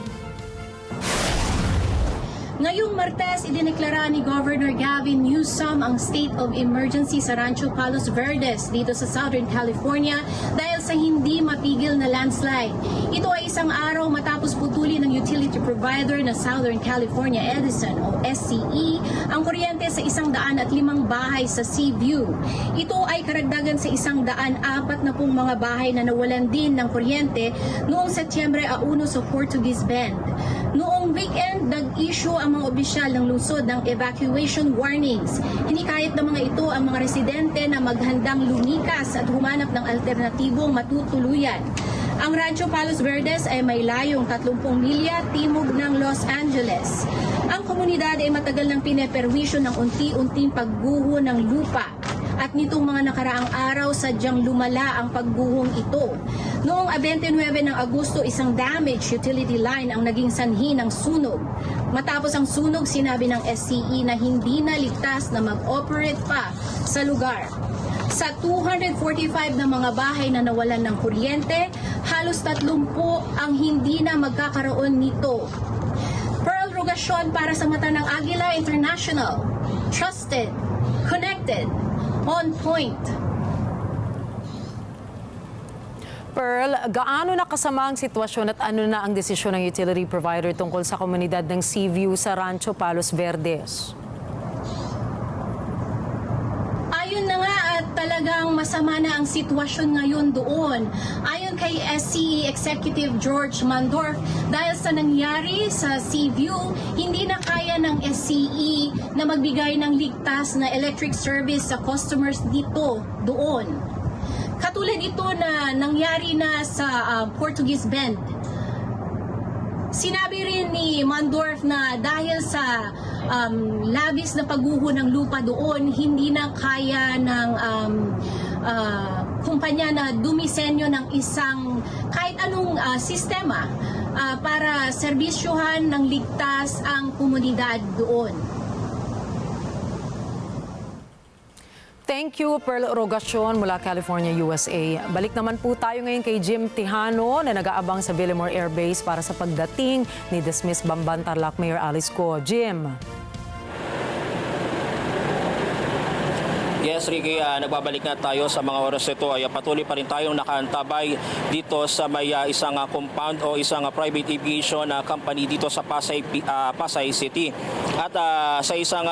Ngayong Martes, idineklara ni Governor Gavin Newsom ang state of emergency sa Rancho Palos Verdes dito sa Southern California dahil sa hindi mapigil na landslide. Ito ay isang araw matapos putulin ng utility provider na Southern California Edison o SCE ang kuryente sa 105 bahay sa Seaview. Ito ay karagdagan sa 140 mga bahay na nawalan din ng kuryente noong Setyembre 1 sa Portuguese Bend. Noong weekend, nag-issue ang mga opisyal ng lungsod ng evacuation warnings. Hinikayat ng mga ito ang mga residente na maghandang lumikas at humanap ng alternatibong matutuluyan. Ang Rancho Palos Verdes ay may layong 30 milya timog ng Los Angeles. Ang komunidad ay matagal nang pineperwisyo ng unti-unting pagguho ng lupa. At nitong mga nakaraang araw, sadyang lumala ang pagguhong ito. Noong 29 ng Agosto, isang damaged utility line ang naging sanhi ng sunog. Matapos ang sunog, sinabi ng SCE na hindi na ligtas na mag-operate pa sa lugar. Sa 245 na mga bahay na nawalan ng kuryente, halos 30 ang hindi na magkakaroon nito. Pearl Rogasyon para sa mata ng Agila International. Trusted, connected, on point. Pearl, gaano na kasama ang sitwasyon at ano na ang desisyon ng utility provider tungkol sa komunidad ng Seaview sa Rancho Palos Verdes? Ayun na nga at talagang masama na ang sitwasyon ngayon doon. Ayon kay SCE Executive George Mandorf, dahil sa nangyari sa Seaview, hindi na kaya ng SCE na magbigay ng ligtas na electric service sa customers dito, doon. Katulad ito na nangyari na sa Portuguese Bend. Sinabi rin ni Mandorf na dahil sa labis na pagguho ng lupa doon, hindi na kaya ng kumpanya na dumisenyo ng isang kahit anong sistema para serbisyohan ng ligtas ang komunidad doon. Thank you, Pearl Rogasyon mula California, USA. Balik naman po tayo ngayon kay Jim Tejano na nag-aabang sa Villamor Air Base para sa pagdating ni dismissed Bamban Tarlac Mayor Alice Go. Jim. Yes, Rikki, nagbabalik na tayo sa mga oras ito. Ay patuloy pa rin tayong nakaantabay dito sa may isang compound o isang private aviation company dito sa Pasay City. At sa isang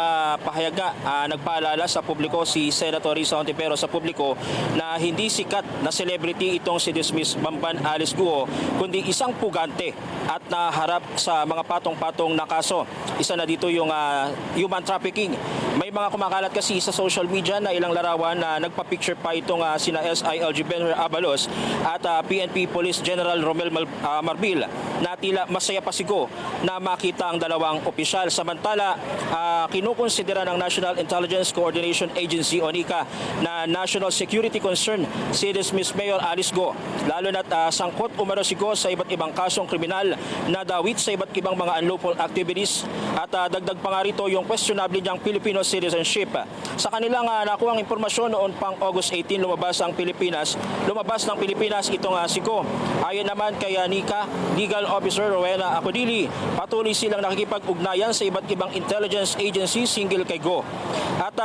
pahayag nagpaalala sa publiko si Senator Risa Hontiveros sa publiko na hindi sikat na celebrity itong si dismissed Bamban Alice Go, kundi isang pugante at naharap sa mga patong-patong na kaso. Isa na dito yung human trafficking. May mga kumakalat kasi sa social media na ilang larawan na nagpa-picture pa itong sina SILG Benhur Abalos at PNP Police General Romel Marbil na tila masaya pa sigo na makita ang dalawang opisyal. Samantala, kinukonsidera ng National Intelligence Coordination Agency o NICA na national security concern si dismissed Mayor Alice Go, lalo na't sangkot umano si Go sa iba't ibang kasong kriminal na dawit sa iba't ibang mga unlawful activities at dagdag pa nga rito yung questionable niyang Filipino citizenship. Sa kanilang nakuhang impormasyon noon pang August 18 lumabas ng Pilipinas itong si Go. Ayon naman kay NICA Legal Officer Rowena Acodili, patuloy silang nakikipag-ugnayan sa iba't ibang intelligence agencies hinggil kay Go. At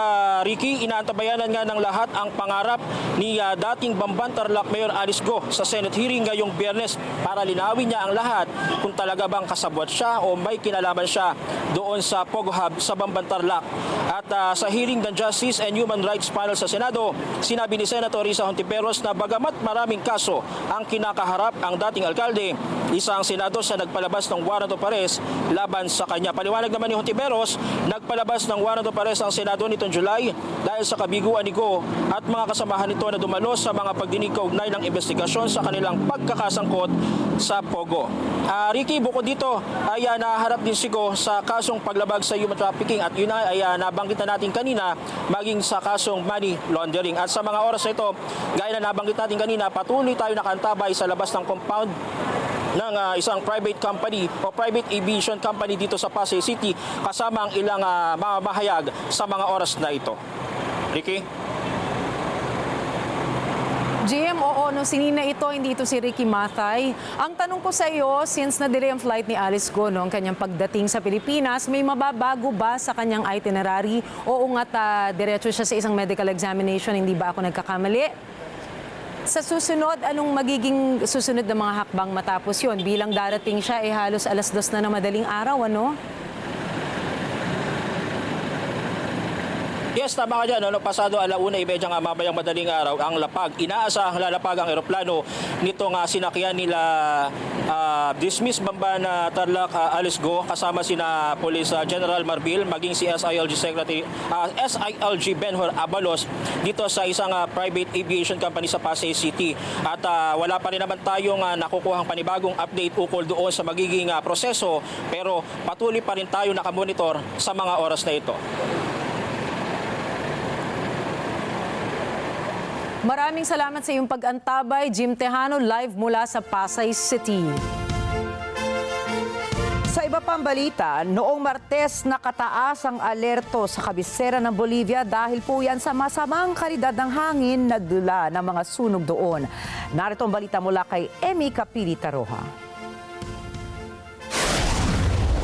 Rikki, inaantabayanan nga ng lahat ang pangarap ni dating Bamban Tarlac Mayor Alice Go sa Senate hearing ngayong Biyernes para linawin niya ang lahat kung talaga bang kasabwat siya o may kinalaman siya doon sa Pogo Hub sa Bamban Tarlac. At sa hearing ng Justice and Human Rights Panel sa Senado, sinabi ni Senator Risa Hontiveros na bagamat maraming kaso ang kinakaharap ang dating alkalde, isang senador sa nagpalabas ng warrant of arrest laban sa kanya. Paliwanag naman ni Hontiveros, nagpalabas ng warrant of arrest ang Senado nitong July dahil sa kabiguan ni Go at mga kasamahan nito na dumalo sa mga pagdinig kaugnay ng investigasyon sa kanilang pagkakasangkot sa Pogo. Rikki, bukod dito ay naharap din si Go sa kasong paglabag sa human trafficking at yun ay nabanggit na natin kanina maging sa kasong money laundering. At sa mga oras na ito, gaya na nabanggit natin kanina, patuloy tayo nakantabay sa labas ng compound ng isang private company o private aviation company dito sa Pasay City kasama ang ilang mamahayag sa mga oras na ito. Rikki? Jim, oo, no, Sinina ito, hindi ito si Rikki Mathay. Ang tanong ko sa iyo, since na-delay ang flight ni Alice Go, ang kanyang pagdating sa Pilipinas, may mababago ba sa kanyang itinerary? Oo nga't diretso siya sa isang medical examination, hindi ba ako nagkakamali? Sa susunod, anong magiging susunod na mga hakbang matapos yon? Bilang darating siya, halos 2:00 na ng madaling araw, ano? Yes, tama ka dyan. Pasado 1:30 nga mamayang madaling araw ang lapag. Inaasahang lalapag ang eroplano nitong sinakyan nila dismissed Bambana Tarlac Alice Go kasama sina Police General Marbil maging si SILG Benhur Abalos dito sa isang private aviation company sa Pasay City. At wala pa rin naman tayong nakukuhang panibagong update ukol doon sa magiging proseso, pero patuloy pa rin tayo nakamonitor sa mga oras na ito. Maraming salamat sa iyong pag-antabay, Jim Tejano, live mula sa Pasay City. Sa iba pang balita, noong Martes nakataas ang alerto sa kabisera ng Bolivia dahil po yan sa masamang kalidad ng hangin na dula ng mga sunog doon. Narito ang balita mula kay Emi Capili-Taroha.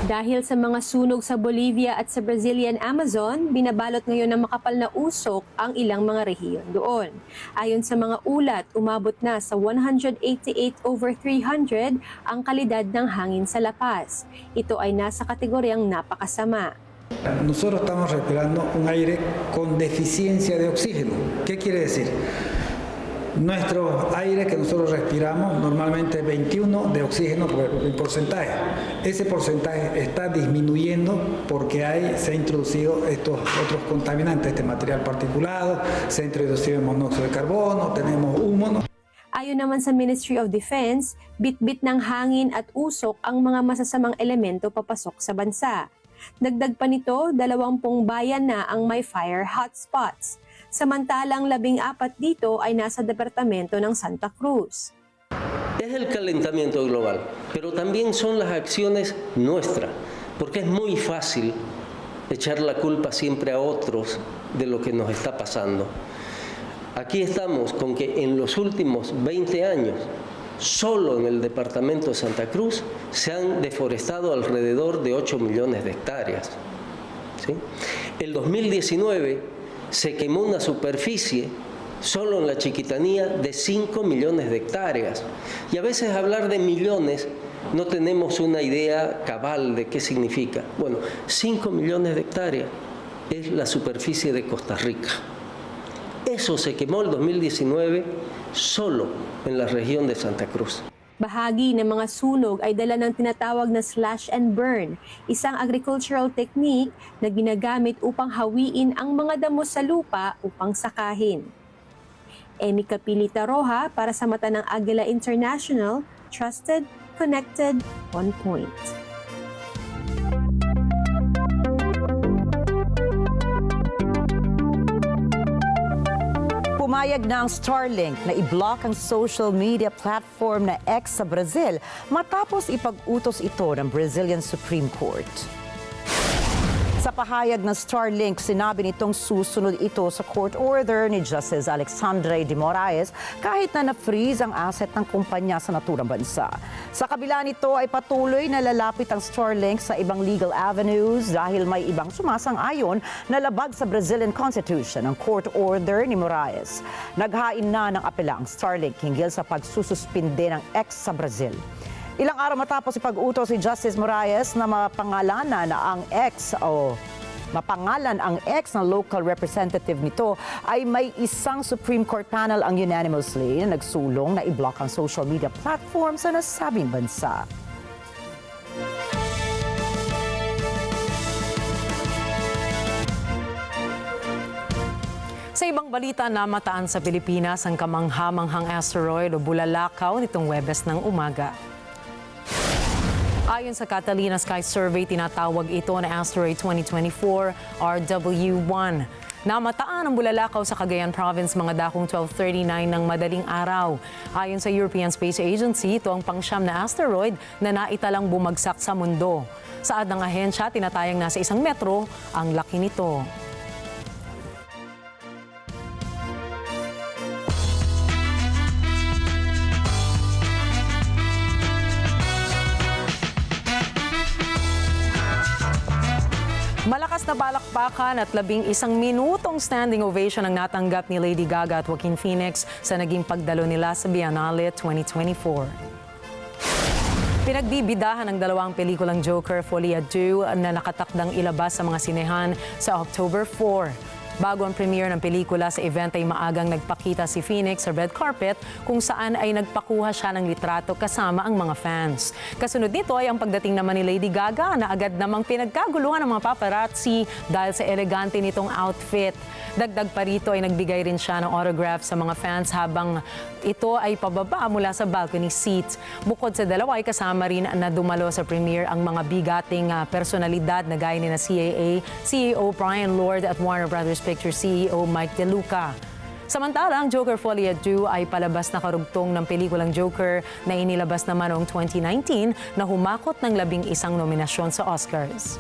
Dahil sa mga sunog sa Bolivia at sa Brazilian Amazon, binabalot ngayon ng makapal na usok ang ilang mga rehiyon doon. Ayon sa mga ulat, umabot na sa 188/300 ang kalidad ng hangin sa La Paz. Ito ay nasa kategoryang napakasama. Nosotros estamos respirando un aire con deficiencia de oxígeno. ¿Qué quiere decir? Nuestro aire que nosotros respiramos normalmente es 21 de oxígeno por porcentaje. Ese porcentaje está disminuyendo porque se ha introducido estos otros contaminantes, este material particulado, se ha introducido el monóxido de carbono, tenemos humo. Ayon naman sa Ministry of Defense, bit-bit ng hangin at usok ang mga masasamang elemento papasok sa bansa. Dagdag pa nito, 20 bayan na ang may fire hotspots. Samantalang 14 dito ay nasa departamento ng Santa Cruz. Es el calentamiento global, pero también son las acciones nuestras, porque es muy fácil echar la culpa siempre a otros de lo que nos está pasando. Aquí estamos con que en los últimos 20 años, solo en el departamento de Santa Cruz, se han deforestado alrededor de 8 millones de hectáreas. ¿Sí? El 2019 se quemó una superficie solo en la Chiquitanía de 5 millones de hectáreas. Y a veces hablar de millones no tenemos una idea cabal de qué significa. Bueno, 5 millones de hectáreas es la superficie de Costa Rica. Eso se quemó el 2019 solo en la región de Santa Cruz. Bahagi ng mga sunog ay dala ng tinatawag na slash and burn, isang agricultural technique na ginagamit upang hawiin ang mga damo sa lupa upang sakahin. Emi Capili-Taroha para sa mata ng Agila International, trusted, connected, on point. Pumayag na ang Starlink na i-block ang social media platform na X sa Brazil matapos ipag-utos ito ng Brazilian Supreme Court. Sa pahayag ng Starlink, sinabi nitong susunod ito sa court order ni Justice Alexandre de Moraes kahit na na-freeze ang asset ng kumpanya sa naturang bansa. Sa kabila nito ay patuloy na lalapit ang Starlink sa ibang legal avenues dahil may ibang sumasang-ayon na labag sa Brazilian Constitution ang court order ni Moraes. Naghain na ng apela ang Starlink hinggil sa pagsususpinde ng X sa Brazil. Ilang araw matapos ipag-utos si Justice Moraes na mapangalan ang ex ng local representative nito ay may isang Supreme Court panel ang unanimously na nagsulong na i-block ang social media platform sa nasabing bansa. Sa ibang balita, namataan sa Pilipinas ang kamanghamanghang asteroid o bulalakaw nitong Huwebes ng umaga. Ayon sa Catalina Sky Survey, tinatawag ito na Asteroid 2024 RW1. Namataan ang bulalakaw sa Cagayan Province mga dakong 12:39 ng madaling araw. Ayon sa European Space Agency, ito ang pangsyam na asteroid na naitalang bumagsak sa mundo. Saad ng ahensya, tinatayang nasa 1 metro ang laki nito. Malakas na balakbakan at 11 minutong standing ovation ang natanggap ni Lady Gaga at Joaquin Phoenix sa naging pagdalo nila sa Biennale 2024. Pinagbibidahan ng dalawang pelikulang Joker, Folie à Deux na nakatakdang ilabas sa mga sinehan sa October 4. Bago ang premiere ng pelikula sa event ay maagang nagpakita si Phoenix sa red carpet kung saan ay nagpakuha siya ng litrato kasama ang mga fans. Kasunod nito ay ang pagdating naman ni Lady Gaga na agad namang pinagkaguluhan ng mga paparazzi dahil sa elegante nitong outfit. Dagdag pa rito ay nagbigay rin siya ng autograph sa mga fans habang ito ay pababa mula sa balcony seat. Bukod sa dalawa ay kasama rin na dumalo sa premiere ang mga bigating personalidad na gaya ni na CAA, CEO Brian Lord at Warner Brothers Picture CEO Mike De Luca. Samantala, ang Joker Folie à Deux ay palabas na karugtong ng pelikulang Joker na inilabas naman noong 2019 na humakot ng 11 nominasyon sa Oscars.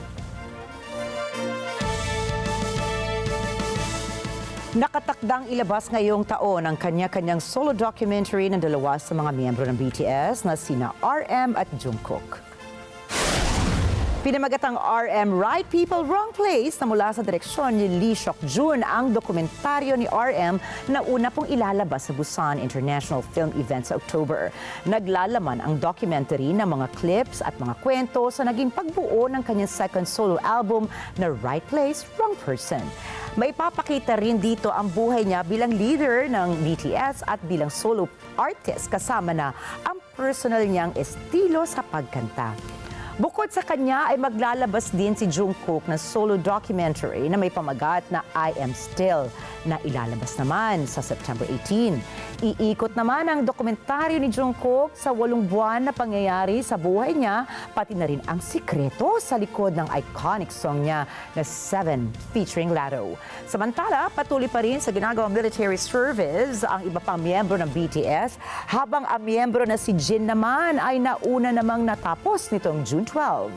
Nakatakdang ilabas ngayong taon ang kanya-kanyang solo documentary ng dalawa sa mga miyembro ng BTS na sina RM at Jungkook. Pinamagatang RM Right People, Wrong Place na mula sa direksyon ni Lee Seok-jun ang dokumentaryo ni RM na una pong ilalabas sa Busan International Film Event sa October. Naglalaman ang documentary ng mga clips at mga kwento sa naging pagbuo ng kanyang second solo album na Right Place, Wrong Person. May papakita rin dito ang buhay niya bilang leader ng BTS at bilang solo artist kasama na ang personal niyang estilo sa pagkanta. Bukod sa kanya ay maglalabas din si Jungkook na solo documentary na may pamagat na I Am Still na ilalabas naman sa September 18. Iikot naman ang dokumentaryo ni Jungkook sa 8 buwan na pangyayari sa buhay niya, pati na rin ang sikreto sa likod ng iconic song niya na 7 featuring Lado. Samantala, patuloy pa rin sa ginagawang military service ang iba pang miyembro ng BTS, habang ang miyembro na si Jin naman ay nauna namang natapos nitong June 12.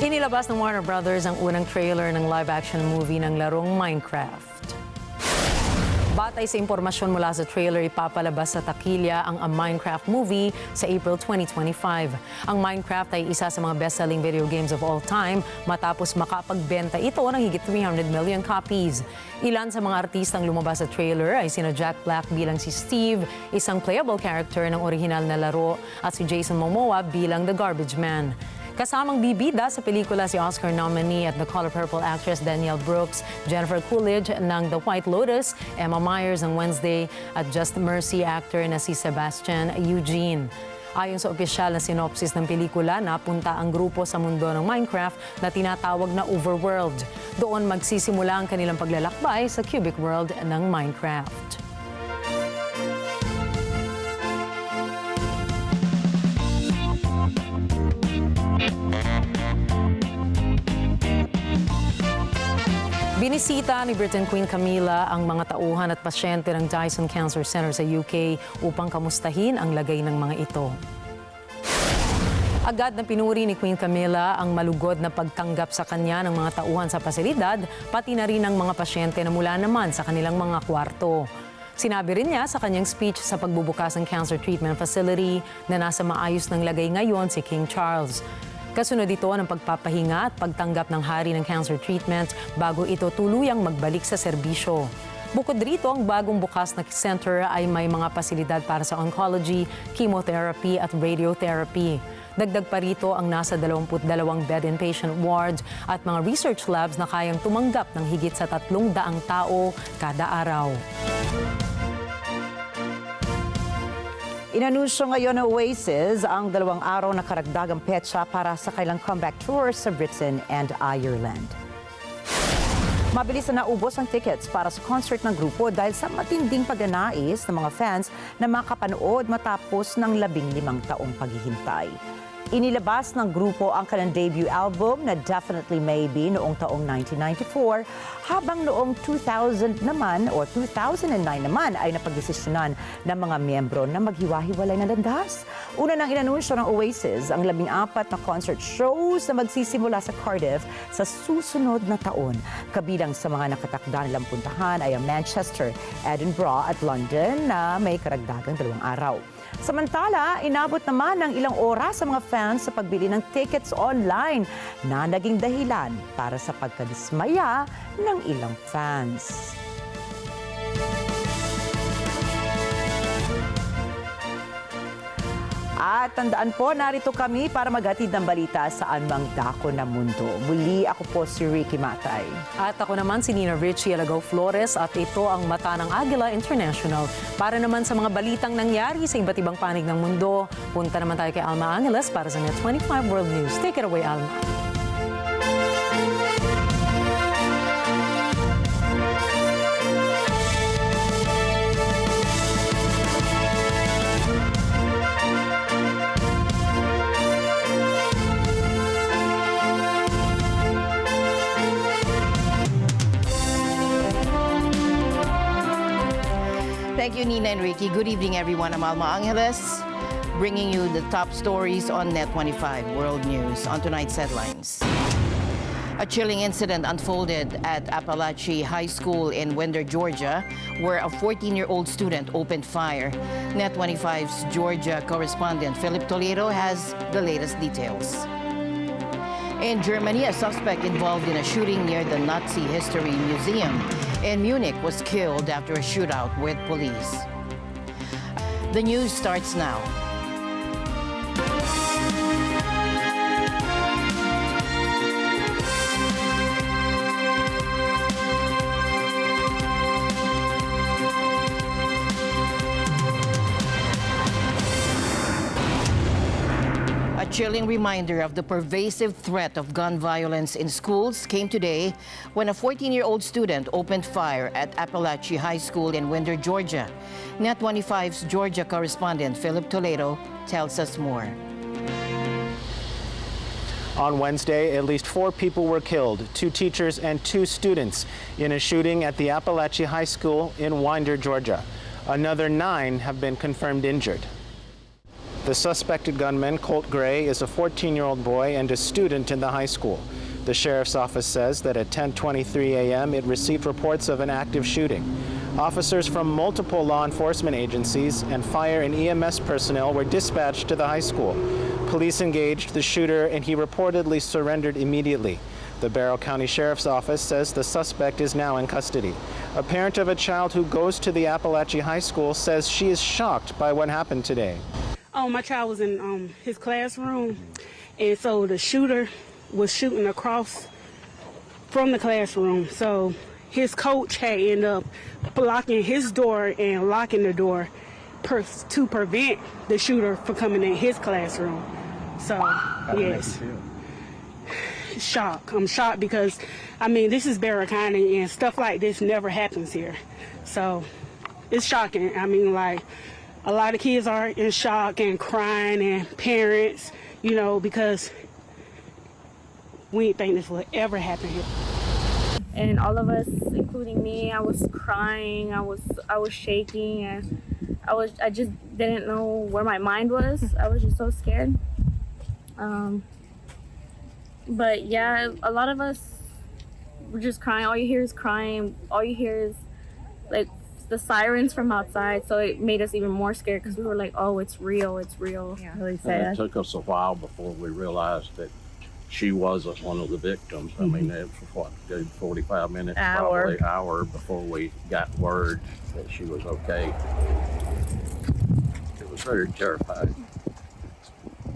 Inilabas ng Warner Brothers ang unang trailer ng live-action movie ng larong Minecraft. Batay sa impormasyon mula sa trailer, ipapalabas sa takilya ang A Minecraft movie sa April 2025. Ang Minecraft ay isa sa mga best-selling video games of all time matapos makapagbenta ito ng higit 300 million copies. Ilan sa mga artistang lumabas sa trailer ay sina Jack Black bilang si Steve, isang playable character ng orihinal na laro, at si Jason Momoa bilang The Garbage Man. Kasamang bibida sa pelikula si Oscar nominee at The Color Purple actress Danielle Brooks, Jennifer Coolidge ng The White Lotus, Emma Myers ng Wednesday, at Just Mercy actor na si Sebastian Eugene. Ayon sa opisyal na sinopsis ng pelikula, napunta ang grupo sa mundo ng Minecraft na tinatawag na Overworld. Doon magsisimula ang kanilang paglalakbay sa cubic world ng Minecraft. Binisita ni Britain Queen Camilla ang mga tauhan at pasyente ng Dyson Cancer Center sa UK upang kamustahin ang lagay ng mga ito. Agad na pinuri ni Queen Camilla ang malugod na pagtanggap sa kanya ng mga tauhan sa pasilidad, pati na rin ng mga pasyente na mula naman sa kanilang mga kwarto. Sinabi rin niya sa kanyang speech sa pagbubukas ng cancer treatment facility na nasa maayos ng lagay ngayon si King Charles. Kasunod ito ng pagpapahinga at pagtanggap ng hari ng cancer treatment bago ito tuluyang magbalik sa serbisyo. Bukod rito, ang bagong bukas na center ay may mga pasilidad para sa oncology, chemotherapy at radiotherapy. Dagdag pa rito ang nasa 22 bed inpatient ward at mga research labs na kayang tumanggap ng higit sa 300 tao kada araw. Inanunsyo ngayon ng Oasis ang 2 araw na karagdagang petsa para sa kailang comeback tour sa Britain and Ireland. Mabilis na naubos ang tickets para sa concert ng grupo dahil sa matinding pagnanais ng mga fans na makapanood matapos ng 15 taong paghihintay. Inilabas ng grupo ang kanilang debut album na Definitely Maybe noong taong 1994, habang noong 2000 naman o 2009 naman ay napagdesisyonan ng mga miyembro na maghiwa-hiwalay na landas. Una nang inanunsyo ng Oasis ang 14 na concert shows na magsisimula sa Cardiff sa susunod na taon. Kabilang sa mga nakatakda nilang puntahan ay ang Manchester, Edinburgh at London na may karagdagang 2 araw. Samantala, inabot naman ng ilang oras sa mga fans sa pagbili ng tickets online na naging dahilan para sa pagkadismaya ng ilang fans. At tandaan po, narito kami para maghatid ng balita sa anumang dako ng mundo. Muli, ako po si Rikki Mathay. At ako naman si Rikki Alagao Flores at ito ang Mata ng Agila International. Para naman sa mga balitang nangyari sa iba't ibang panig ng mundo, punta naman tayo kay Alma para sa Net 25 World News. Take it away, Alma. Thank you, Nina and Rikki. Good evening, everyone. I'm Alma, bringing you the top stories on Net 25 World News. On tonight's headlines. A chilling incident unfolded at Apalachee High School in Winder, Georgia, where a 14-year-old student opened fire. Net 25's Georgia correspondent Philip Toledo has the latest details. In Germany, a suspect involved in a shooting near the Nazi History Museum in Munich was killed after a shootout with police. The news starts now. A chilling reminder of the pervasive threat of gun violence in schools came today when a 14-year-old student opened fire at Apalachee High School in Winder, Georgia. Net 25's Georgia correspondent Philip Toledo tells us more. On Wednesday, at least 4 people were killed, 2 teachers and 2 students, in a shooting at the Apalachee High School in Winder, Georgia. Another 9 have been confirmed injured. The suspected gunman, Colt Gray, is a 14-year-old boy and a student in the high school. The sheriff's office says that at 10:23 a.m. it received reports of an active shooting. Officers from multiple law enforcement agencies and fire and EMS personnel were dispatched to the high school. Police engaged the shooter and he reportedly surrendered immediately. The Barrow County Sheriff's Office says the suspect is now in custody. A parent of a child who goes to the Apalachee High School says she is shocked by what happened today. My child was in his classroom, and so the shooter was shooting across from the classroom. So his coach had ended up blocking his door and locking the door to prevent the shooter from coming in his classroom. So, yes. Shock. I'm shocked because, this is Barrow County and stuff like this never happens here. So it's shocking. A lot of kids are in shock and crying, and parents, because we didn't think this would ever happen here. And all of us, including me, I was crying, I was shaking, and I just didn't know where my mind was. I was just so scared. But yeah, a lot of us were just crying. All you hear is crying. All you hear is the sirens from outside, so it made us even more scared because we were like, oh, it's real, it's real. Yeah. Really sad. It took us a while before we realized that she wasn't one of the victims. It was a good 45 minutes, probably an hour before we got word that she was okay. It was very terrifying.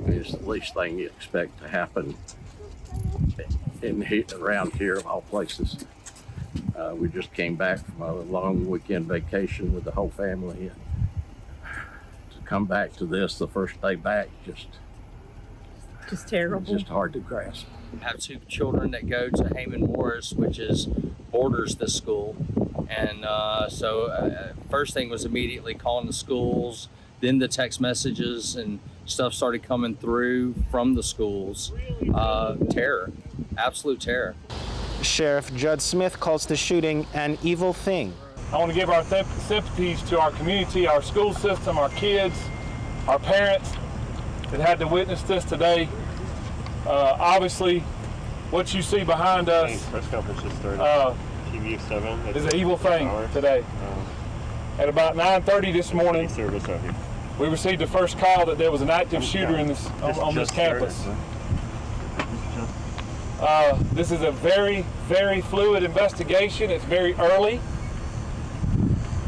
It's the least thing you expect to happen around here of all places. We just came back from a long weekend vacation with the whole family. To come back to this the first day back, just terrible. It's just hard to grasp. I have 2 children that go to Heyman Morris, which borders the school. And so first thing was immediately calling the schools, then the text messages and stuff started coming through from the schools. Terror, absolute terror. Sheriff Judd Smith calls the shooting an evil thing. I want to give our sympathies to our community, our school system, our kids, our parents that had to witness this today. Obviously, what you see behind us press conference is is an evil thing today. At about 9:30 this morning, service out here. we received the first call that there was an active shooter in this on this campus. This is a very, very fluid investigation. It's very early.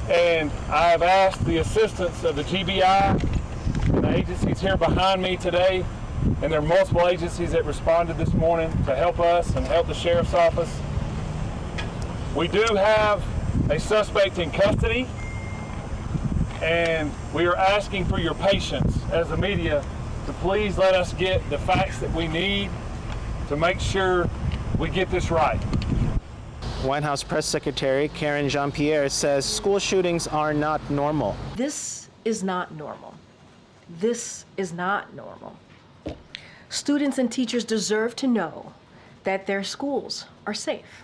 And I have asked the assistance of the GBI and the agencies here behind me today, and there are multiple agencies that responded this morning to help us and help the Sheriff's Office. We do have a suspect in custody, and we are asking for your patience as the media to please let us get the facts that we need to make sure we get this right. White House Press Secretary Karen Jean-Pierre says school shootings are not normal. This is not normal. This is not normal. Students and teachers deserve to know that their schools are safe.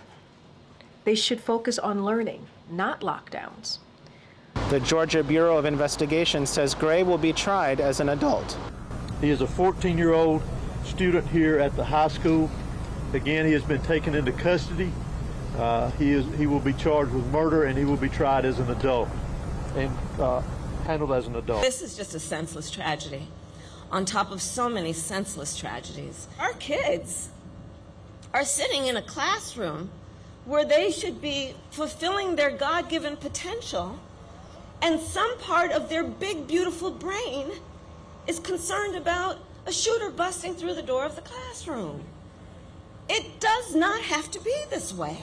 They should focus on learning, not lockdowns. The Georgia Bureau of Investigation says Gray will be tried as an adult. He is a 14-year-old student here at the high school. Again, he has been taken into custody. He will be charged with murder, and he will be tried as an adult and handled as an adult. This is just a senseless tragedy on top of so many senseless tragedies. Our kids are sitting in a classroom where they should be fulfilling their God-given potential, and some part of their big, beautiful brain is concerned about a shooter busting through the door of the classroom. It does not have to be this way.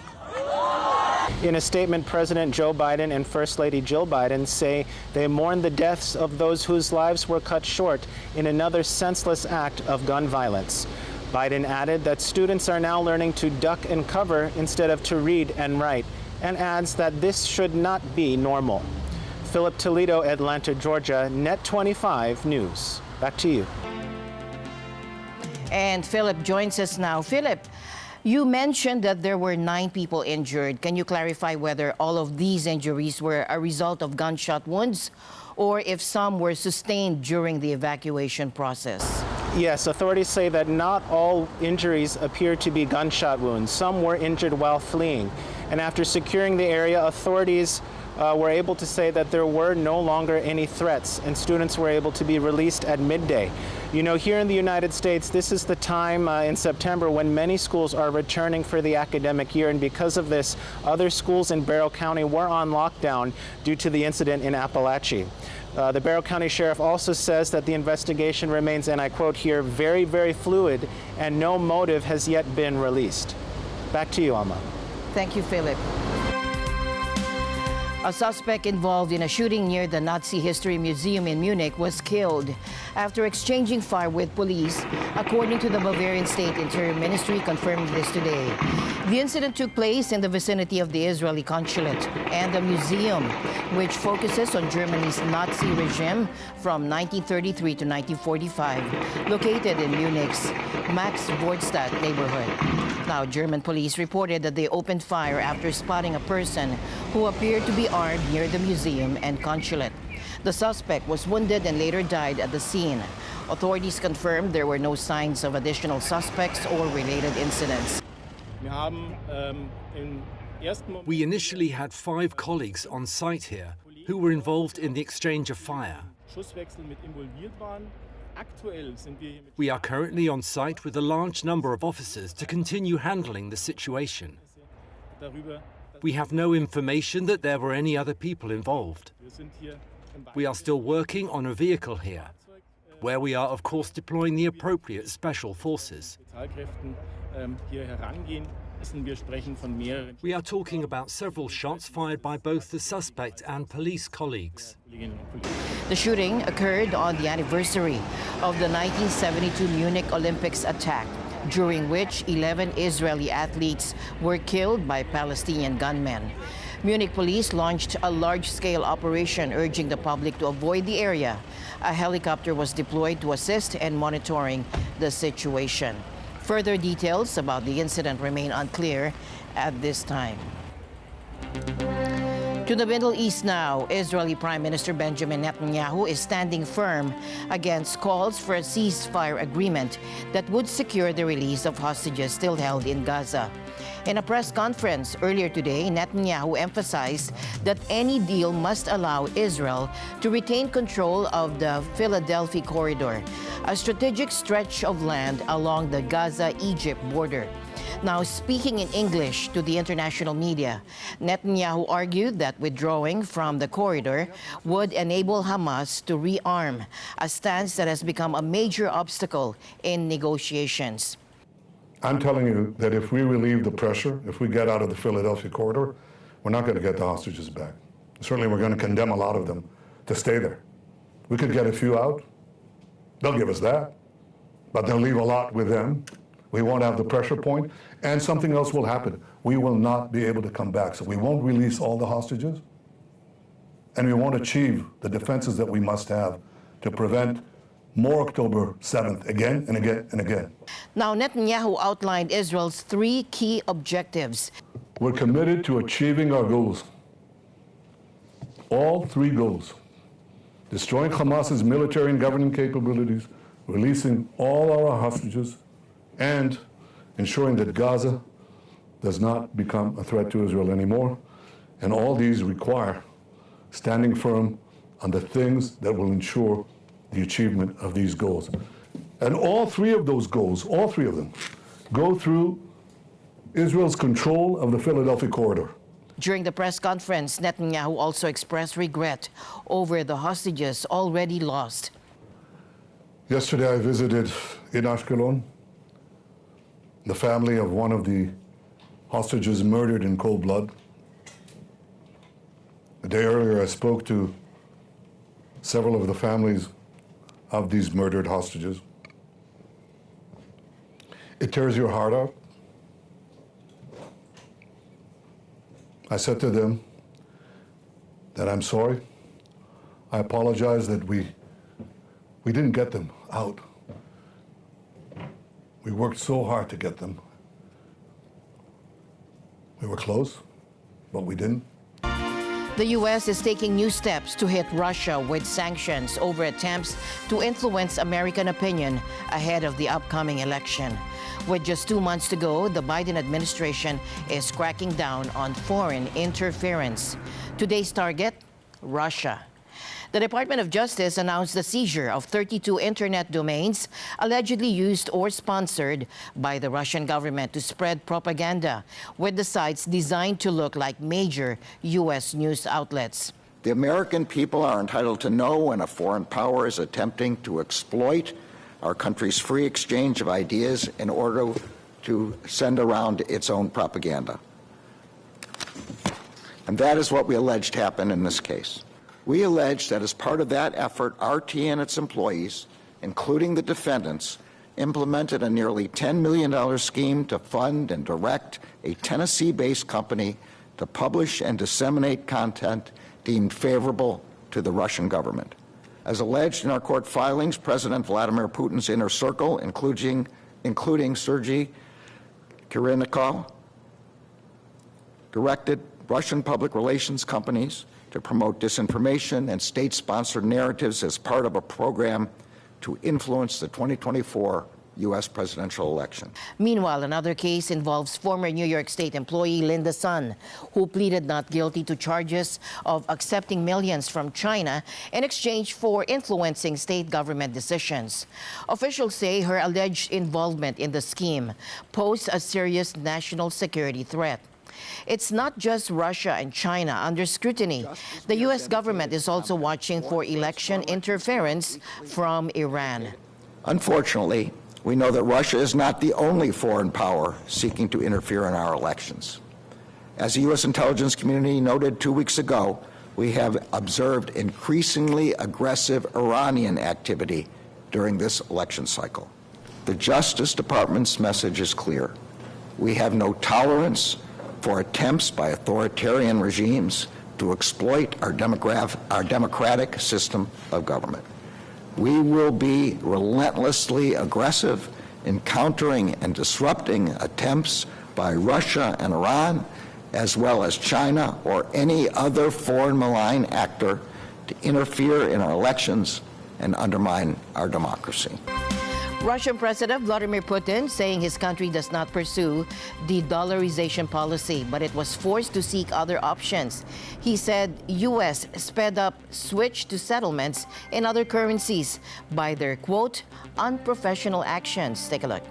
In a statement, President Joe Biden and First Lady Jill Biden say they mourn the deaths of those whose lives were cut short in another senseless act of gun violence. Biden added that students are now learning to duck and cover instead of to read and write, and adds that this should not be normal. Philip Toledo, Atlanta, Georgia, Net 25 News. Back to you. And Philip joins us now. Philip, you mentioned that there were 9 people injured. Can you clarify whether all of these injuries were a result of gunshot wounds or if some were sustained during the evacuation process? Yes, authorities say that not all injuries appear to be gunshot wounds. Some were injured while fleeing. And after securing the area, authorities were able to say that there were no longer any threats, and students were able to be released at midday. You know, here in the United States, this is the time in September when many schools are returning for the academic year, and because of this, other schools in Barrow County were on lockdown due to the incident in Appalachia. The Barrow County Sheriff also says that the investigation remains, and I quote here, very, very fluid, and no motive has yet been released. Back to you, Alma. Thank you, Philip. A suspect involved in a shooting near the Nazi History Museum in Munich was killed after exchanging fire with police, according to the Bavarian State Interior Ministry, confirming this today. The incident took place in the vicinity of the Israeli consulate and the museum, which focuses on Germany's Nazi regime from 1933 to 1945, located in Munich's Max-Vorstadt neighborhood. Now, German police reported that they opened fire after spotting a person who appeared to be armed near the museum and consulate. The suspect was wounded and later died at the scene. Authorities confirmed there were no signs of additional suspects or related incidents. We initially had 5 colleagues on site here who were involved in the exchange of fire. We are currently on site with a large number of officers to continue handling the situation. We have no information that there were any other people involved. We are still working on a vehicle here, where we are of course deploying the appropriate special forces. We are talking about several shots fired by both the suspect and police colleagues. The shooting occurred on the anniversary of the 1972 Munich Olympics attack, during which 11 Israeli athletes were killed by Palestinian gunmen. Munich police launched a large-scale operation urging the public to avoid the area. A helicopter was deployed to assist in monitoring the situation. Further details about the incident remain unclear at this time. To the Middle East now, Israeli Prime Minister Benjamin Netanyahu is standing firm against calls for a ceasefire agreement that would secure the release of hostages still held in Gaza. In a press conference earlier today, Netanyahu emphasized that any deal must allow Israel to retain control of the Philadelphia corridor, a strategic stretch of land along the Gaza-Egypt border. Now, speaking in English to the international media, Netanyahu argued that withdrawing from the corridor would enable Hamas to rearm, a stance that has become a major obstacle in negotiations. I'm telling you that if we relieve the pressure, if we get out of the Philadelphia corridor, we're not going to get the hostages back. Certainly, we're going to condemn a lot of them to stay there. We could get a few out. They'll give us that. But they'll leave a lot with them. We won't have the pressure point, and something else will happen. We will not be able to come back. So we won't release all the hostages, and we won't achieve the defenses that we must have to prevent more October 7th again and again and again. Now, Netanyahu outlined Israel's 3 key objectives. We're committed to achieving our goals. All 3 goals. Destroying Hamas's military and governing capabilities, releasing all our hostages, and ensuring that Gaza does not become a threat to Israel anymore. And all these require standing firm on the things that will ensure the achievement of these goals. And all 3 of those goals, all 3 of them, go through Israel's control of the Philadelphia corridor. During the press conference, Netanyahu also expressed regret over the hostages already lost. Yesterday I visited in Ashkelon the family of one of the hostages murdered in cold blood. A day earlier, I spoke to several of the families of these murdered hostages. It tears your heart out. I said to them that I'm sorry. I apologize that we didn't get them out. We worked so hard to get them. We were close, but we didn't. The U.S. is taking new steps to hit Russia with sanctions over attempts to influence American opinion ahead of the upcoming election. With just 2 months to go, the Biden administration is cracking down on foreign interference. Today's target, Russia. The Department of Justice announced the seizure of 32 internet domains allegedly used or sponsored by the Russian government to spread propaganda, with the sites designed to look like major U.S. news outlets. The American people are entitled to know when a foreign power is attempting to exploit our country's free exchange of ideas in order to send around its own propaganda. And that is what we alleged happened in this case. We allege that as part of that effort, RT and its employees, including the defendants, implemented a nearly $10 million scheme to fund and direct a Tennessee-based company to publish and disseminate content deemed favorable to the Russian government. As alleged in our court filings, President Vladimir Putin's inner circle, including Sergei Kirilnikov, directed Russian public relations companies to promote disinformation and state-sponsored narratives as part of a program to influence the 2024 U.S. presidential election. Meanwhile, another case involves former New York State employee Linda Sun, who pleaded not guilty to charges of accepting millions from China in exchange for influencing state government decisions. Officials say her alleged involvement in the scheme posed a serious national security threat. It's not just Russia and China under scrutiny. The U.S. government is also watching for election interference from Iran. Unfortunately, we know that Russia is not the only foreign power seeking to interfere in our elections. As the U.S. intelligence community noted 2 weeks ago, we have observed increasingly aggressive Iranian activity during this election cycle. The Justice Department's message is clear. We have no tolerance for attempts by authoritarian regimes to exploit our democratic system of government. We will be relentlessly aggressive in countering and disrupting attempts by Russia and Iran as well as China or any other foreign malign actor, to interfere in our elections and undermine our democracy. Russian President Vladimir Putin saying his country does not pursue the dollarization policy, but it was forced to seek other options. He said U.S. sped up switch to settlements in other currencies by their, quote, unprofessional actions. Take a look.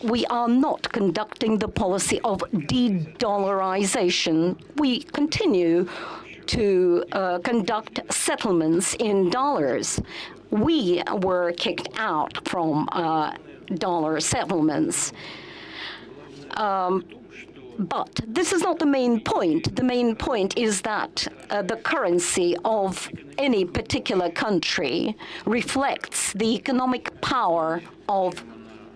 We are not conducting the policy of de-dollarization. We continue to conduct settlements in dollars. We were kicked out from dollar settlements. But this is not the main point. The main point is that the currency of any particular country reflects the economic power of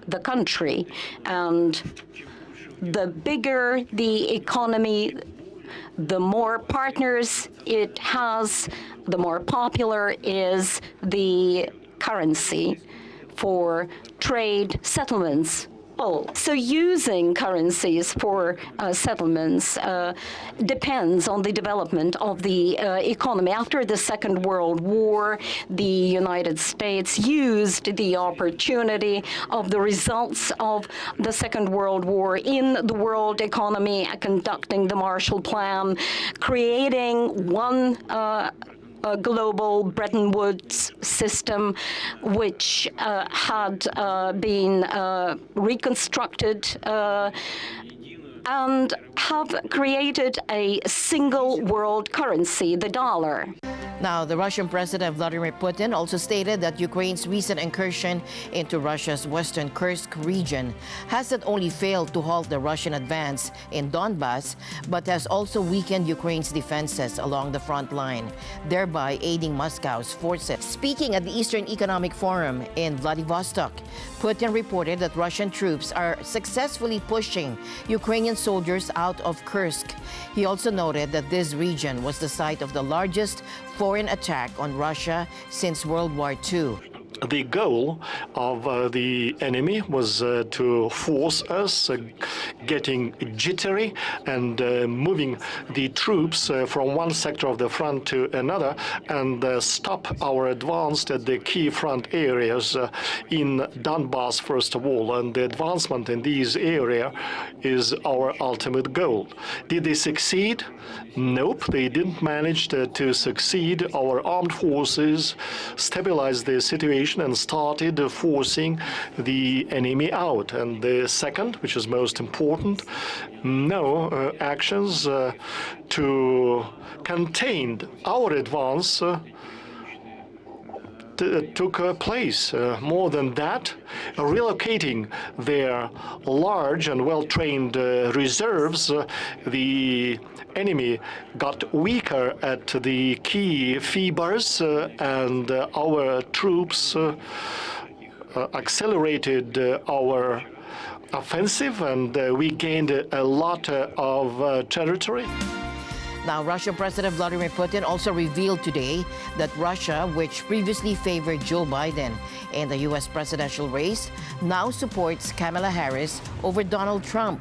the country. And the bigger the economy, the more partners it has, the more popular is the currency for trade settlements. So using currencies for settlements depends on the development of the economy. After the Second World War, the United States used the opportunity of the results of the Second World War in the world economy, conducting the Marshall Plan, creating one global Bretton Woods system, which had been reconstructed and have created a single world currency, the dollar. Now, the Russian President Vladimir Putin also stated that Ukraine's recent incursion into Russia's western Kursk region hasn't only failed to halt the Russian advance in Donbas, but has also weakened Ukraine's defenses along the front line, thereby aiding Moscow's forces. Speaking at the Eastern Economic Forum in Vladivostok, Putin reported that Russian troops are successfully pushing Ukrainian soldiers out of Kursk. He also noted that this region was the site of the largest foreign attack on Russia since World War II. The goal of the enemy was to force us getting jittery and moving the troops from one sector of the front to another and stop our advance at the key front areas in Donbas, first of all. And the advancement in these areas is our ultimate goal. Did they succeed? Nope, they didn't manage to succeed. Our armed forces stabilized the situation and started forcing the enemy out. And the second, which is most important, no actions to contain our advance took place. More than that, relocating their large and well-trained reserves, the enemy got weaker at the key fibers, and our troops accelerated our offensive, and we gained a lot of territory. Now, Russian President Vladimir Putin also revealed today that Russia, which previously favored Joe Biden in the U.S. presidential race, now supports Kamala Harris over Donald Trump.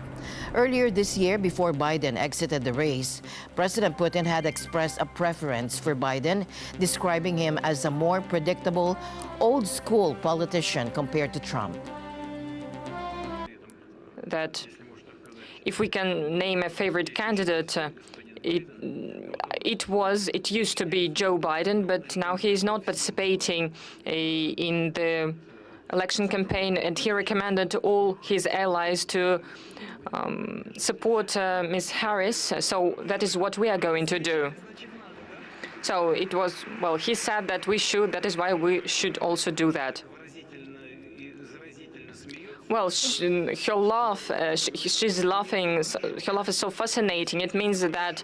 Earlier this year, before Biden exited the race, President Putin had expressed a preference for Biden, describing him as a more predictable, old-school politician compared to Trump. That if we can name a favorite candidate, it used to be Joe Biden, but now he is not participating in the election campaign, and he recommended to all his allies to support Ms. Harris. So that is what we are going to do. So it was, well, he said that we should, that is why we should also do that. Well, her laugh, she's laughing, her laugh is so fascinating. It means that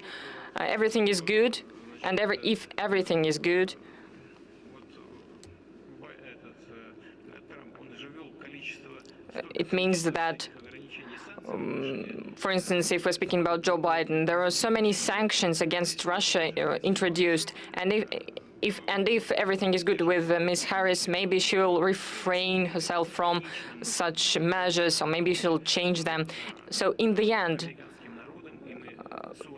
everything is good, and if everything is good, it means that, for instance, if we're speaking about Joe Biden, there are so many sanctions against Russia introduced, and if everything is good with Ms. Harris, maybe she'll refrain herself from such measures, or maybe she'll change them. So in the end,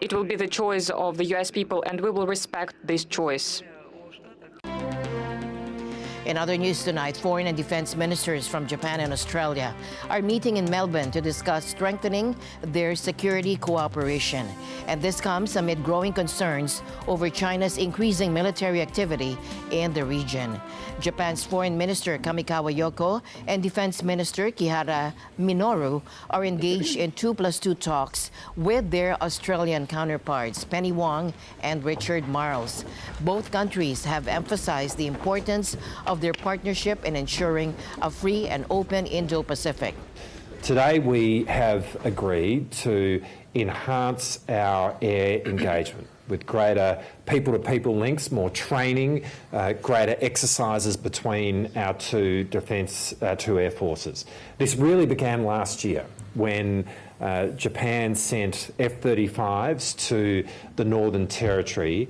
it will be the choice of the U.S. people, and we will respect this choice. In other news tonight, foreign and defense ministers from Japan and Australia are meeting in Melbourne to discuss strengthening their security cooperation. And this comes amid growing concerns over China's increasing military activity in the region. Japan's Foreign Minister Kamikawa Yoko and Defense Minister Kihara Minoru are engaged in 2+2 talks with their Australian counterparts, Penny Wong and Richard Marles. Both countries have emphasized the importance of their partnership in ensuring a free and open Indo-Pacific. Today we have agreed to enhance our air engagement with greater people-to-people links, more training, greater exercises between our two air forces. This really began last year when Japan sent F-35s to the Northern Territory,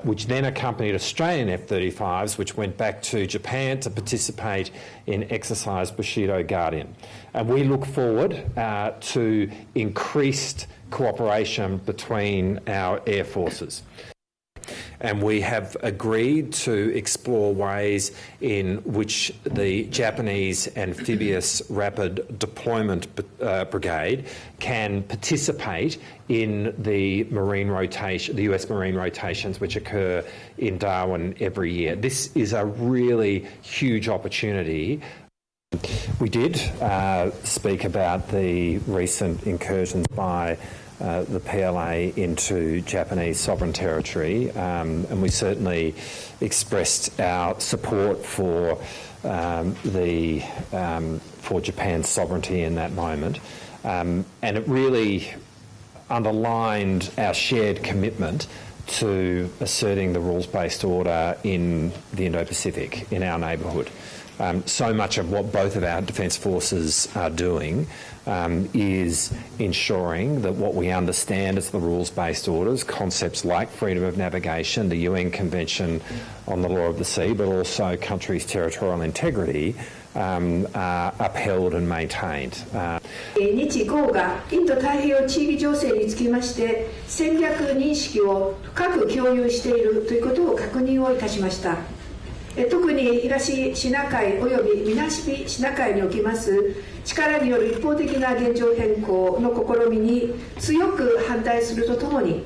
which then accompanied Australian F-35s, which went back to Japan to participate in Exercise Bushido Guardian. And we look forward to increased cooperation between our air forces. And we have agreed to explore ways in which the Japanese Amphibious Rapid Deployment Brigade can participate in the US Marine rotations which occur in Darwin every year. This is a really huge opportunity. We did speak about the recent incursions by the PLA into Japanese sovereign territory, and we certainly expressed our support for Japan's sovereignty in that moment, and it really underlined our shared commitment to asserting the rules-based order in the Indo-Pacific, in our neighbourhood. So much of what both of our defence forces are doing is ensuring that what we understand as the rules-based orders, concepts like freedom of navigation, the UN Convention on the Law of the Sea, but also countries' territorial integrity, are upheld and maintained. 日豪がインド太平洋地域情勢につきまして戦略認識を深く共有しているということを確認をいたしました。特に東シナ海および南シナ海におきます力による一方的な現状変更の試みに強く反対するとともに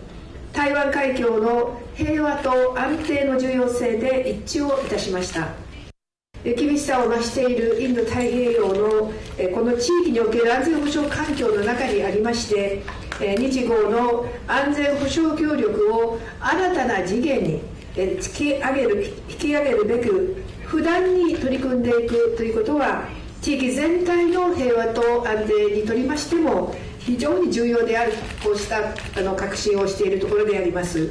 台湾海峡の平和と安定の重要性で一致をいたしました。厳しさを増しているインド太平洋のこの地域における安全保障環境の中にありまして日豪の安全保障協力を新たな次元に引き上げるべく不断に取り組んでいくということは地域全体の平和と安定にとりましても非常に重要であるこうした確信をしているところであります。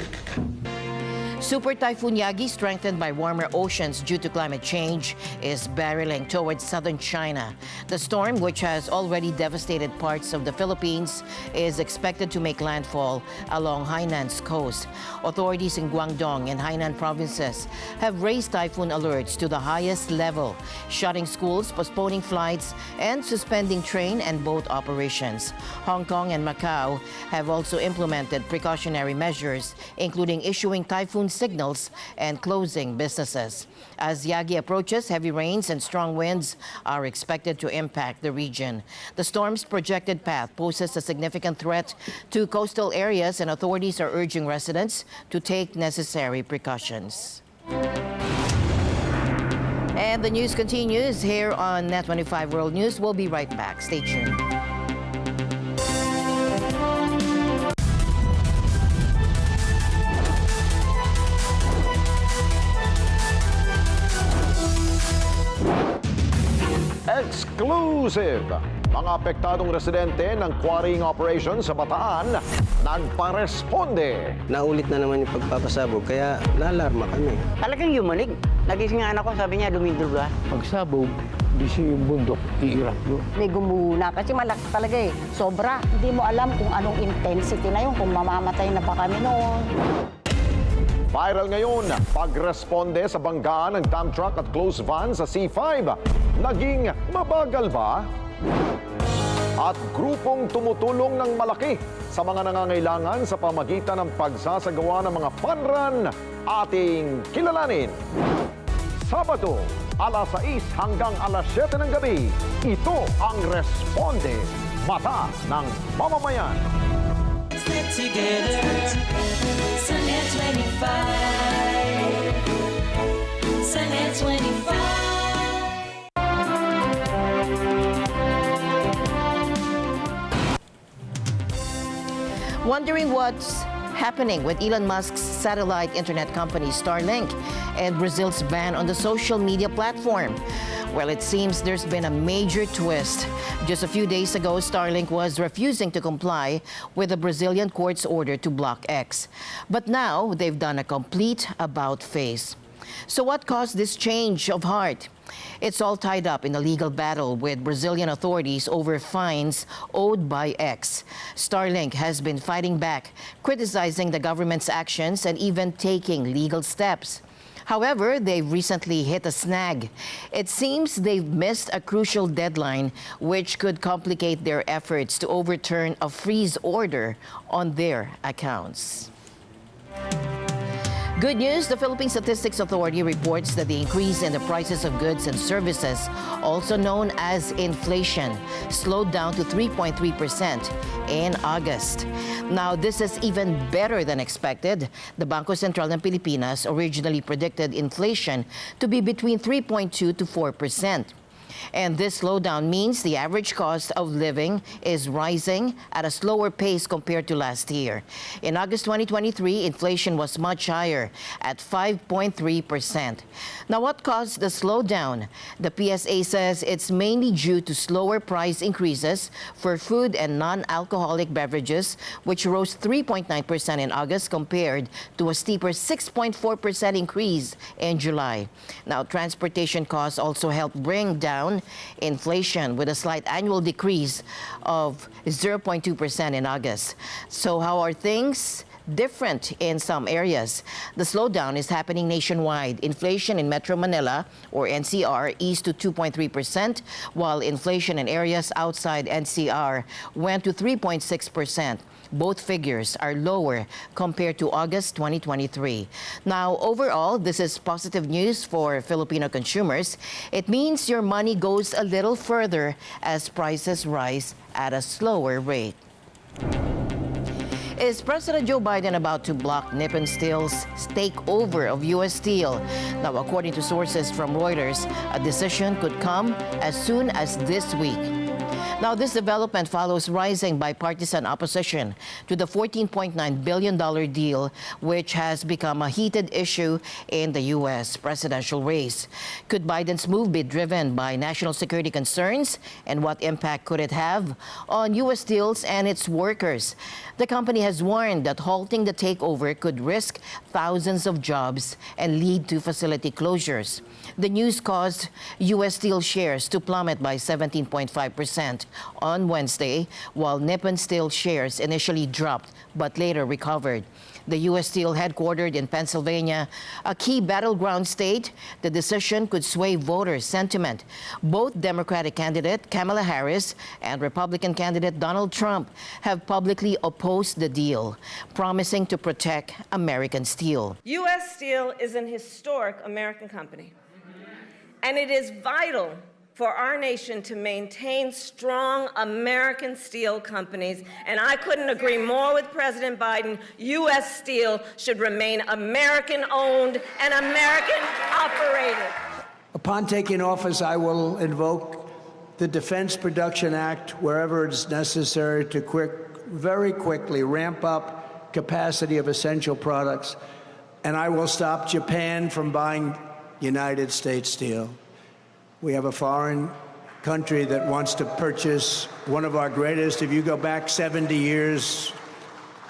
Super Typhoon Yagi, strengthened by warmer oceans due to climate change, is barreling towards southern China. The storm, which has already devastated parts of the Philippines, is expected to make landfall along Hainan's coast. Authorities in Guangdong and Hainan provinces have raised typhoon alerts to the highest level, shutting schools, postponing flights, and suspending train and boat operations. Hong Kong and Macau have also implemented precautionary measures, including issuing typhoon signals and closing businesses. As Yagi approaches, heavy rains and strong winds are expected to impact the region. The storm's projected path poses a significant threat to coastal areas, and authorities are urging residents to take necessary precautions. And the news continues here on Net 25 World News. We'll be right back. Stay tuned. Exclusive! Mga apektadong residente ng quarrying operation sa Bataan nagparesponde. Naulit na naman yung pagpapasabog, kaya naalarma kami. Talagang yumanig. Nagising nga anak ko, sabi niya dumidruga. Pagsabog, busy yung bundok, iirap yun. May gumuna kasi malakas talaga eh. Sobra. Hindi mo alam kung anong intensity na yun, kung mamamatay na ba kami noon. Viral ngayon, pagresponde sa banggaan ng dump truck at closed van sa C5. Naging mabagal ba? at grupong tumutulong ng malaki sa mga nangangailangan sa pamagitan ng pagsasagawa ng mga fun run ating kilalanin. Sabado, alas 6 hanggang alas 7 ng gabi, ito ang Responde, Mata ng Mamamayan. Stick together, Sunday 25, Sunday 25. Wondering what's happening with Elon Musk's satellite internet company Starlink and Brazil's ban on the social media platform? Well, it seems there's been a major twist. Just a few days ago, Starlink was refusing to comply with the Brazilian court's order to block X. But now they've done a complete about-face. So what caused this change of heart? It's all tied up in a legal battle with Brazilian authorities over fines owed by X. Starlink has been fighting back, criticizing the government's actions and even taking legal steps. However, they've recently hit a snag. It seems they've missed a crucial deadline, which could complicate their efforts to overturn a freeze order on their accounts. Good news, the Philippine Statistics Authority reports that the increase in the prices of goods and services, also known as inflation, slowed down to 3.3% in August. Now, this is even better than expected. The Bangko Sentral ng Pilipinas originally predicted inflation to be between 3.2 to 4%. And this slowdown means the average cost of living is rising at a slower pace compared to last year. In August 2023, inflation was much higher at 5.3%. Now, what caused the slowdown? The PSA says it's mainly due to slower price increases for food and non-alcoholic beverages, which rose 3.9% in August compared to a steeper 6.4% increase in July. Now, transportation costs also helped bring down inflation with a slight annual decrease of 0.2% in August. So how are things different in some areas? The slowdown is happening nationwide. Inflation in Metro Manila, or NCR, eased to 2.3%, while inflation in areas outside NCR went to 3.6%. Both figures are lower compared to August 2023. Now, overall, this is positive news for Filipino consumers. It means your money goes a little further as prices rise at a slower rate. Is President Joe Biden about to block Nippon Steel's takeover of U.S. Steel? Now, according to sources from Reuters, a decision could come as soon as this week. Now, this development follows rising bipartisan opposition to the $14.9 billion deal, which has become a heated issue in the U.S. presidential race. Could Biden's move be driven by national security concerns, and what impact could it have on U.S. Steels and its workers? The company has warned that halting the takeover could risk thousands of jobs and lead to facility closures. The news caused U.S. Steel shares to plummet by 17.5% on Wednesday, while Nippon Steel shares initially dropped but later recovered. The U.S. Steel headquartered in Pennsylvania, a key battleground state, the decision could sway voter sentiment. Both Democratic candidate Kamala Harris and Republican candidate Donald Trump have publicly opposed the deal, promising to protect American steel. U.S. Steel is an historic American company, and it is vital for our nation to maintain strong American steel companies. And I couldn't agree more with President Biden. U.S. Steel should remain American-owned and American-operated. Upon taking office, I will invoke the Defense Production Act wherever it's necessary to very quickly ramp up capacity of essential products. And I will stop Japan from buying United States steel. We have a foreign country that wants to purchase one of our greatest, if you go back 70 years,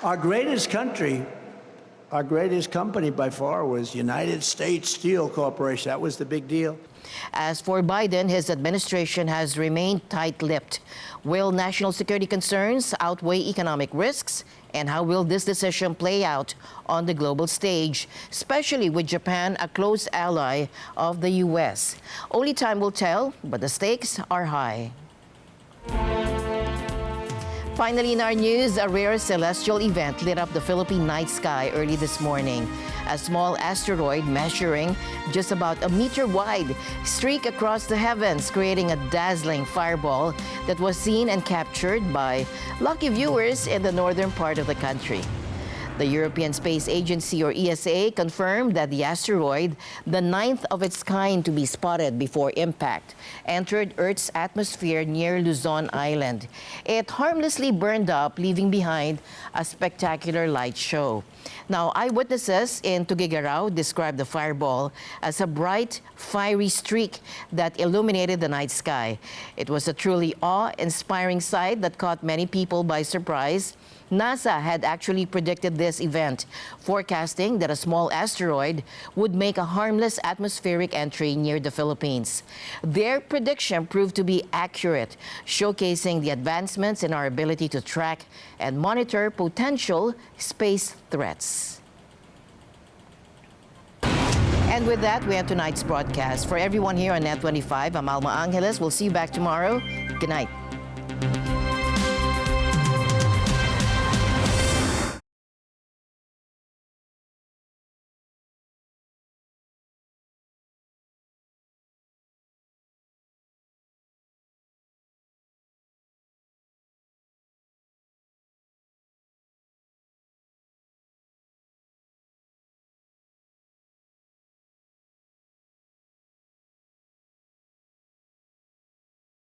our greatest country, our greatest company by far was United States Steel Corporation. That was the big deal. As for Biden, his administration has remained tight-lipped. Will national security concerns outweigh economic risks? And how will this decision play out on the global stage, especially with Japan, a close ally of the U.S.? Only time will tell, but the stakes are high. Finally, in our news, a rare celestial event lit up the Philippine night sky early this morning. A small asteroid measuring just about a meter wide streaked across the heavens, creating a dazzling fireball that was seen and captured by lucky viewers in the northern part of the country. The European Space Agency, or ESA, confirmed that the asteroid, the ninth of its kind to be spotted before impact, entered Earth's atmosphere near Luzon Island. It harmlessly burned up, leaving behind a spectacular light show. Now, eyewitnesses in Tuguegarao described the fireball as a bright, fiery streak that illuminated the night sky. It was a truly awe-inspiring sight that caught many people by surprise. NASA had actually predicted this event, forecasting that a small asteroid would make a harmless atmospheric entry near the Philippines. Their prediction proved to be accurate, showcasing the advancements in our ability to track and monitor potential space threats. And with that, we end tonight's broadcast. For everyone here on Net 25, I'm Alma Angeles. We'll see you back tomorrow. Good night.